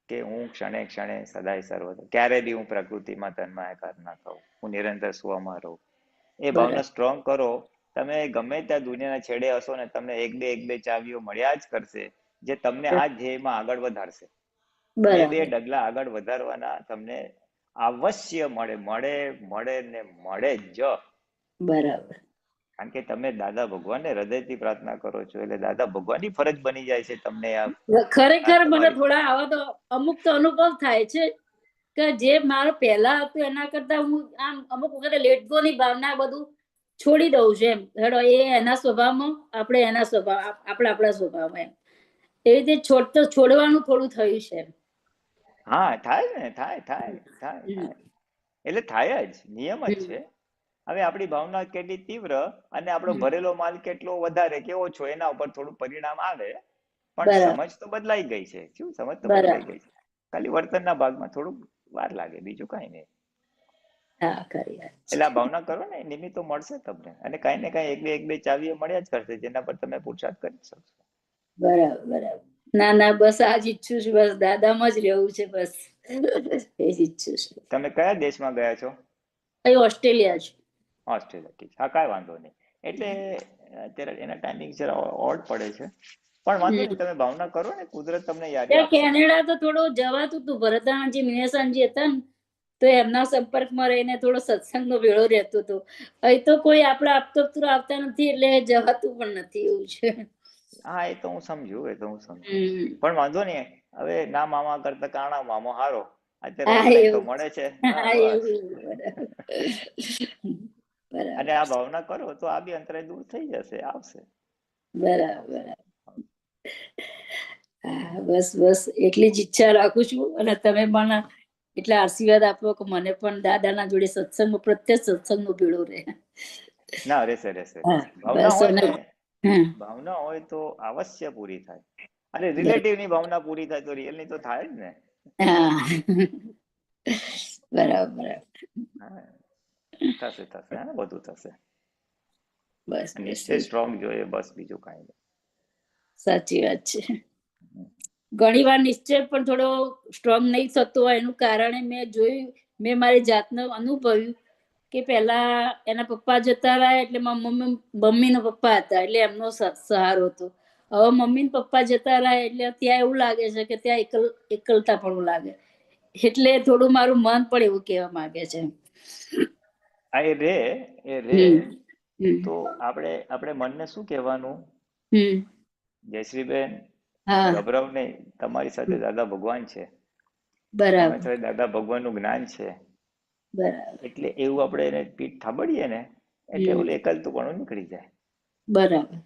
કે હું ક્ષણે ક્ષણે સદાય સર્વ, ક્યારે બી હું પ્રકૃતિમાં તન્માયાકાર ના થઉં, હું નિરંતર સ્વમાં રહું. એ ભાવના સ્ટ્રોંગ કરો. તમે ગમે ત્યાં દુનિયાના છેડે હશો ને તમને એક બે ચાવીઓ મળ્યા જ કરશે, જે તમને આ ધ્યેયમાં આગળ વધારશે. બે ડગલા આગળ વધારવાના તમને અવશ્ય મળે ને મળે જ. બરાબર. કારણ કે તમે દાદા ભગવાનને હૃદયથી પ્રાર્થના કરો છો એટલે દાદા ભગવાનની ફરજ બની જાય છે તમને. ખરેખર મને થોડા આવા તો અમુક તો અનુભવ થાય છે કે જે મારો પહેલા હતું એના કરતા હું આમ અમુક વખતે લેટ ગો ની ભાવના બધું છોડી દઉં છું એમ. હેડો, એ એના સ્વભાવમાં, આપણે એના સ્વભાવ, આપણા સ્વભાવમાં એમ. એવી રીતે છોડવાનું થોડું થયું છે. હા, થાય ને, થાય. એટલે થાય જ, નિયમ જ છે. હવે આપણી ભાવના કેટલી તીવ્ર અને આપણો ભરેલો માલ કેટલો વધારે કે ઓછો, એના ઉપર થોડું પરિણામ આવે. પણ સમજ તો બદલાઈ ગઈ છે. શું સમજ તો બદલાઈ ગઈ છે? ખાલી વર્તનના ભાગમાં થોડુંક વાર લાગે, બીજું કઈ નહીં. એટલે આ ભાવના કરો ને, નિમિત્તો મળશે તમને. અને કઈ ને કઈ એક બે ચાવીઓ મળ્યા જ કરશે, જેના પર તમે પુરુષાર્થ કરી શકશો. બરાબર. ના, બસ આ જ ઈચ્છું છું. બસ દાદામાં જ રહેવું છે. બસ એ જ ઈચ્છું છું. તમે કયા દેશમાં ગયા છો? ઓસ્ટ્રેલિયા છું. ઓસ્ટ્રેલિયા, ઠીક. હા, કાંઈ વાંધો નહીં. એટલે અત્યારે એના ટાઈમિંગ જરા ઓડ પડે છે, પણ વાંધો નહીં. તમે ભાવના કરો ને, કુદરત તમને યાદ આપશે. કેનેડા તો થોડો જવાતું હતું. ભરતાણજી મિનેસાનજી હતા ને, તો એમના સંપર્કમાં રહીને થોડો સત્સંગનો વેળો રહેતો હતો. અહીં તો કોઈ આપણે આપતો આવતા નથી, એટલે જવાતું પણ નથી. એવું છે. હા, એ તો હું સમજુ. પણ વાંધો નહીં. હવે ના મામા કરતા કાણા મામો હારો. અત્યારે તો મળે છે. અને આ ભાવના કરો તો આ બી અંતરાય દૂર થઈ જશે, આવશે. બરાબર. બસ એટલી જ ઈચ્છા રાખું છું. અને તમે મને એટલા આશીર્વાદ આપો કે મને પણ દાદાના જોડે સત્સંગ, પ્રત્યક્ષ સત્સંગનો ભેળો રહે. ના, રહેશે. ભાવના હોય તો અવશ્ય પૂરી થાય. અને રિલેટિવ ની ભાવના પૂરી થાય તો રિયલ ની તો થાય જ ને. બરાબર. થશે, બધું થશે. બસ નિશ્ચય સ્ટ્રોંગ જોઈએ, બસ બીજું કાંઈ નહીં. સાચી વાત છે. ઘણી વાર નિશ્ચય પણ થોડો સ્ટ્રોંગ નહીં થતો હોય, એનું કારણે મેં મારી જાતને અનુભવ્યું કે પેલા એના પપ્પા જતા રહ્યા, એટલે મમ્મીના પપ્પા હતા, એટલે એમનો સહારો હતો. હવે મમ્મી ને પપ્પા જતા રહ્યા, એટલે ત્યાં એવું લાગે છે કે ત્યાં એકલતા પણ લાગે. એટલે થોડું મારું મન પણ એવું કહેવા માંગે છે. એ રે તો આપણે મનને શું કહેવાનું? જયશ્રીબેન, ગભરાવ નહીં. તમારી સાથે દાદા ભગવાન છે. તમારી સાથે દાદા ભગવાનનું જ્ઞાન છે. એટલે એવું આપણે એને પીઠ થાબડીએ ને, એટલે ઓલું એકલતું પણ નીકળી જાય. બરાબર.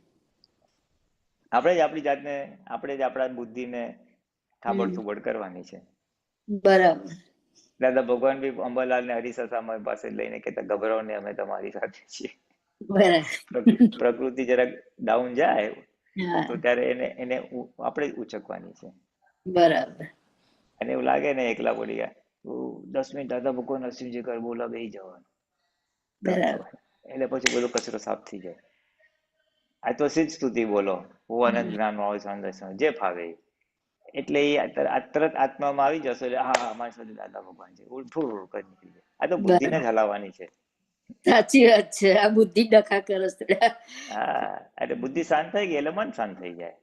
આપણે જ આપણી જાતને, આપણે જ આપણા બુદ્ધિને થાબડ થુબડ કરવાની છે. બરાબર. દાદા ભગવાન બી અંબાલાલ ને હરિસસામાં પાસે લઈને કહેતા, ગભરાવ ને, અમે તમારી સાથે છીએ. પ્રકૃતિ જરાક ડાઉન જાય હા તો ત્યારે એને આપણે જ ઉચકવાની છે. બરાબર અને એવું લાગે ને એકલા પડી ગયા તો 10 મિનિટ દાદા ભગવાન નરસિંહજી કર બોલા બેસી જવાનું. બરાબર એટલે પછી બધો કચરો સાફ થઈ જાય. આ તો સિદ્ધ સ્તુતિ બોલો, હું અનંત જ્ઞાન હોય સંદર્શન જે ફાવે એ. એટલે એ તરત આત્મામાં આવી જશે એટલે હા અમારી સાથે દાદા ભગવાન છે થોડું કરી નીકળી જાય. આ તો બુદ્ધિને જ હલાવવાની છે. સાચી વાત છે. આ બુદ્ધિ ડખા કરે છે. હા એટલે બુદ્ધિ શાંત થઈ ગઈ એટલે મન શાંત થઈ જાય.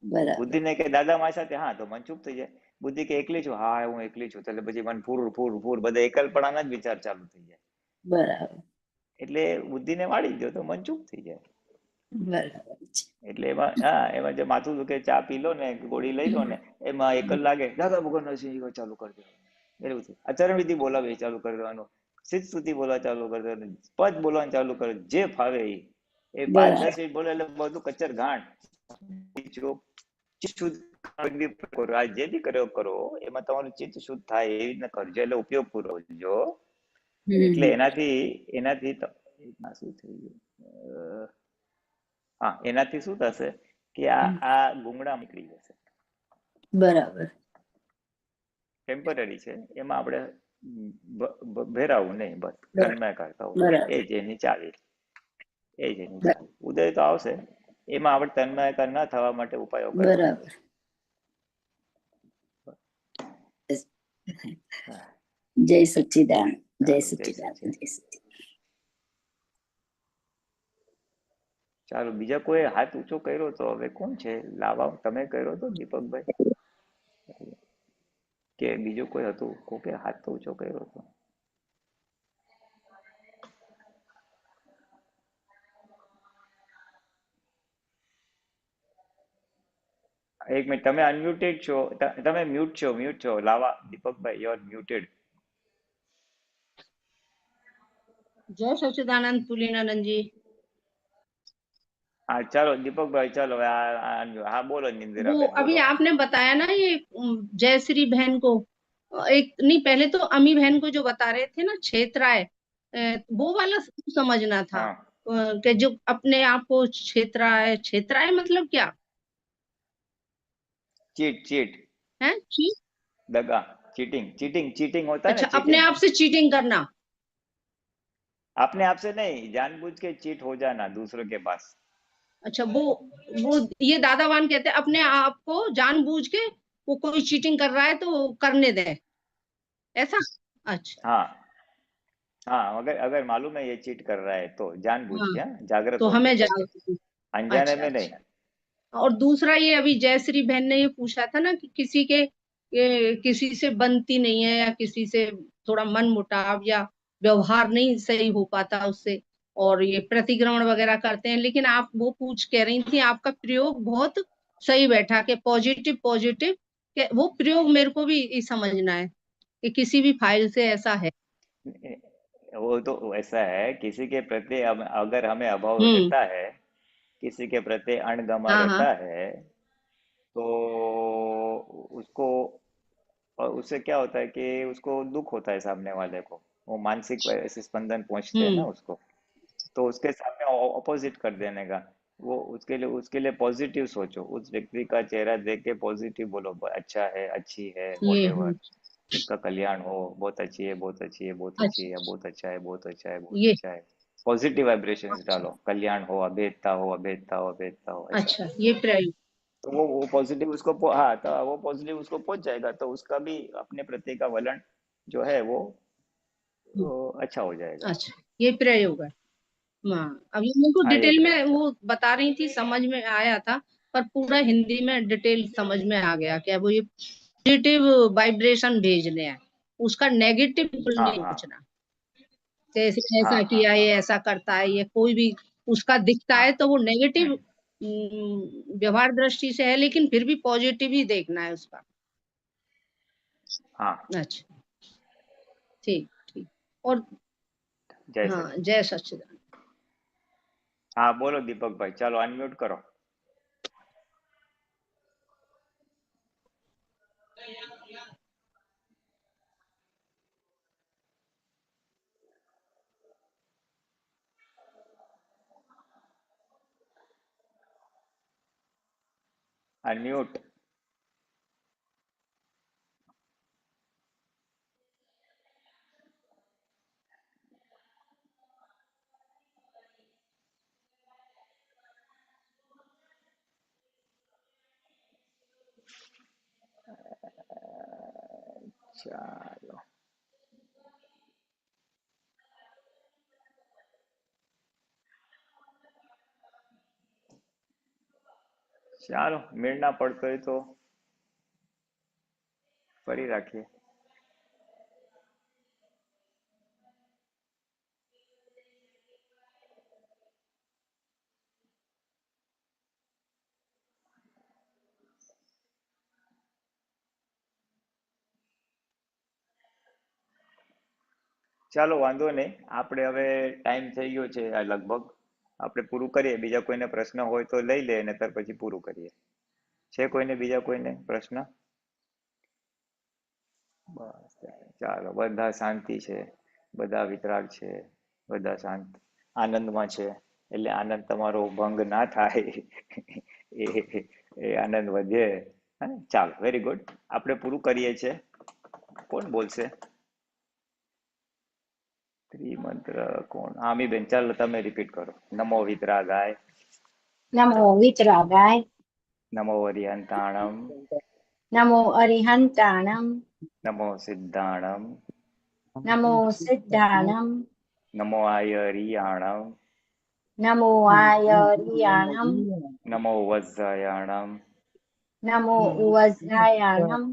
બરાબર બુદ્ધિને કે દાદા મારી સાથે, હા તો મન ચૂપ થઈ જાય. બુદ્ધિ કે એકલી છું, હા હું એકલી છું, એટલે પછી મન ફૂર બધા એકલપણાના જ વિચાર ચાલુ થઈ જાય. બરાબર એટલે બુદ્ધિને વાળી દો તો મન ચૂપ થઈ જાય. બરાબર છે. એટલે એમાં જે માથું દુખે ચા પી લો ને ગોળી લઈ લો ને એમાં એકલ લાગે દાદા ભગવાન નરસિંહ ચાલુ કરી દેવાનું. એવું છે. આચરણ વિધિ બોલાવે ચાલુ કરી દેવાનું, સિદ્ધ સ્તુતિ બોલવા ચાલુ કરી દેવાનું, પદ બોલવાનું ચાલુ કરે જે ફાવે એ 5-10 મિનિટ બોલે એટલે બધું કચર ઘાણ આ જે બી કર્યો કરો એમાં તમારું ચિત્ત શુદ્ધ થાય એવી રીતના કરજો એટલે ઉપયોગ પૂરો જો. એટલે એનાથી શું થઈ ગયું, હા એનાથી શું થશે કે આ ગુંગળા નીકળી જશે. બરાબર ટેમ્પરરી છે, એમાં આપણે ભેરાવું નહીં, બસ તન્મય કરતા હોય બરાબર એ જ એની ચાવી. ઉદય તો આવશે, એમાં આપણે તન્મયકાર ન થવા માટે ઉપાયો કરવાના બરાબર છે. જય સચ્ચિદાનંદ જય ચાલો, જય સચ્ચિદાનંદ સચ્ચિદાનંદ. જય સચ્ચિદાનંદ. ચાલો, બીજા કોઈ હાથ ઊંચો કર્યો તો હવે કોણ છે? લાવા તમે કર્યો તો દીપકભાઈ કે બીજું કોઈ હતું? કોકે હાથ તો ઊંચો કર્યો હતો. એક મિનિટ, તમે અનમ્યુટેડ છો, તમે મ્યુટ છો લાવા દીપકભાઈ, યુ આર મ્યુટેડ. जय सच्चिदानंद पुलिनानंद जी। હા ચાલો દીપકભાઈ, ચાલો હા બોલો वो નિંદિરાબેન अभी બોલો. आपने बताया ना ये जयश्री बहन को, एक नहीं पहले तो अमी बहन को जो बता रहे थे ना क्षेत्राय, वो वाला समझना था। हाँ कि जो अपने आप को क्षेत्राय, क्षेत्राय मतलब क्या चीट है? चीट? दगा, चीटिंग होता है ना, अच्छा, अपने चीटिंग। आप से चीटिंग करना। अपने आप से नहीं, जानबूझ के चीट हो जाना दूसरों के पास। अच्छा, वो ये दादावान कहते हैं अपने आप को जानबूझ के वो कोई चीटिंग कर रहा है तो करने दे, ऐसा? अच्छा हाँ हाँ, अगर अगर मालूम है ये चीट कर रहा है तो जानबूझ हाँ, के, हाँ, जागृत तो होके, हमें जान। अनजाने अच्छा में नहीं। अच्छा। और दूसरा ये अभी जयश्री बहन ने ये पूछा था ना कि किसी के किसी से बनती नहीं है या किसी से थोड़ा मन मुटाव या व्यवहार नहीं सही हो पाता उससे, और ये प्रतिक्रमण वगैरह करते हैं, लेकिन आप वो पूछ कह रही थी, आपका प्रयोग बहुत सही बैठा कि पॉजिटिव पॉजिटिव, वो प्रयोग मेरे को भी समझना है कि किसी भी फाइल से ऐसा है। वो तो ऐसा है, किसी के प्रति अगर हमें अभाव हम्म। रहता है, किसी के प्रति अणगमा हाँ रहता हाँ है, तो उसको, और उससे क्या होता है कि उसको दुख होता है सामने वाले को, वो मानसिक ऐसे स्पंदन पहुंचते हैं ना हम्म उसको, तो उसके सामने ऑपोजिट कर देने का। वो उसके लिए पॉजिटिव सोचो, उस व्यक्ति का चेहरा देख के पॉजिटिव बोलो, अच्छा है, अच्छी है, ये वॉटेवर, उसका कल्याण हो, बहुत अच्छी है, बहुत अच्छी है, बहुत अच्छी है, अच्छा बहुत अच्छा है, बहुत अच्छा है, बहुत ये अच्छा है। पॉजिटिव वाइब्रेशंस अच्छा डालो, कल्याण हो, अभेदता हो, अभेदता हो, अभेदता हो, ऐसा। अच्छा ये प्रयोग। तो वो पॉजिटिव उसको हाँ, तो वो पॉजिटिव उसको पहुंच जाएगा, तो उसका भी अपने प्रति का वलन जो है वो अच्छा हो जाएगा। अच्छा ये प्रयोग है। हाँ, अभी मेरे को हाँ, ये डिटेल में प्रयोग वो बता रही थी, समझ में आया था, पर पूरा हिंदी में डिटेल समझ में आ गया क्या वो ये पॉजिटिव वाइब्रेशन भेजने हैं, उसका नेगेटिव बिल्कुल हाँ नहीं हाँ सोचना। जैसे हाँ ऐसा हाँ किया, हाँ। ये ऐसा करता है, ये कोई भी उसका दिखता हाँ है तो वो नेगेटिव व्यवहार दृष्टि से है, लेकिन फिर भी पॉजिटिव ही देखना है उसका। हाँ। अच्छा ठीक ठीक। और जय हाँ, सच्चिदानंद। जय सच्चिदानंद। हाँ बोलो दीपक भाई, चलो अनम्यूट करो। અનમ્યુટ. ચાલો ચાલો, મેળ ના પડતો હોય તો ફરી રાખીએ. ચાલો વાંધો નહીં, આપણે હવે ટાઈમ થઈ ગયો છે આ લગભગ, આપણે પૂરું કરીએ. બીજા કોઈને પ્રશ્ન હોય તો લઈ લે, અને ત્યાર પછી પૂરું કરીએ. છે કોઈને બીજા કોઈને પ્રશ્ન? બસ ચાલો, બધા શાંતિ છે, બધા વિતરાગ છે, બધા શાંત આનંદમાં છે. એટલે આનંદ તમારો ભંગ ના થાય એ આનંદ વધે. ચાલો, વેરી ગુડ. આપણે પૂરું કરીએ છીએ. કોણ બોલશે ત્રિમંત્ર? કોણ? આમીબેન, ચાલો તમે રિપીટ કરો. નમો વિતરાગાય, નમો વિતરાગાય, નમો અરિહંતાણમ, નમો અરિહંતાણમ, નમો સિદ્ધાણમ, નમો સિદ્ધાણમ, નમો આયરિયાણમ, નમો આયરિયાણમ, નમો વજ્રયાણમ, નમો ઉવજ્રાયાણમ,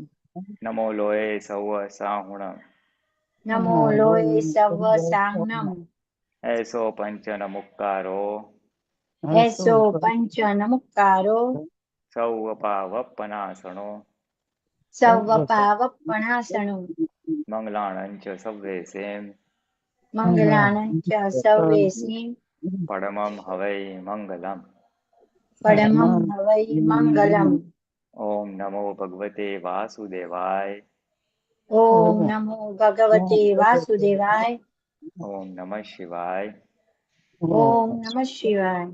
નમો લોય સૌ સાહુણમ, નમો લોય સવ સાહ્નમ, એસો પંચન મુક્કારો, એસો પંચ નમુકારો, સૌ પાવપનાસણો, સવ પાવપણાસણો, મંગલાણંચ સવ્વેસેમ, મંગલાનંચ સર્વેસી, પરમમ હવૈ મંગલમ. પરમં હવૈ મંગલમ. ઓમ નમો ભગવતે વાસુદેવાય, ઓમ નમો ભગવતે વાસુદેવાય, ઓમ નમઃ શિવાય, ઓમ નમઃ શિવાય.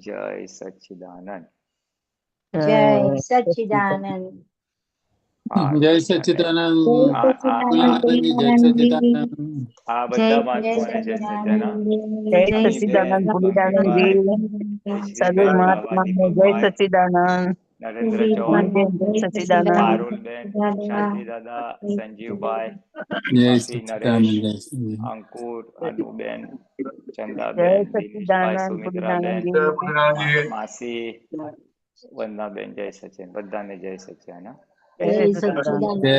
જય સચ્ચિદાનંદ. જય સચ્ચિદાનંદ. જય સચ્ચિદાનંદ. જય સચ્ચિદાનંદ. આ જય બધા મહાત્માઓને જય સચ્ચિદાનંદ. જય અમીબેન, સચ્ચિદાનંદ બંકીભાઈ, ભૂલિદાનંદજી, સદૈવ યશવીરભાઈ, મહાત્માને જય દીપકભાઈ, સચ્ચિદાનંદ, નરેન્દ્ર ચૌહાણ, જય સચ્ચિદાનંદ. પારુલબેન, શાંતિ દાદા, સંજીવભાઈ, જય બાકી સચ્ચિદાનંદ. નરેશ, જય સચ્ચિદાનંદ. અંકુર, અનુબેન, જય ચંદાબેન, દિનેશભાઈ, સચ્ચિદાનંદ સુમિત્રાબેન, ભૂલિદાનંદજી, માસી, વંદનાબેન, જય સચિન. બધાને જય સચ્ચિદાનંદ. જય સચ્ચિદાનંદ. જય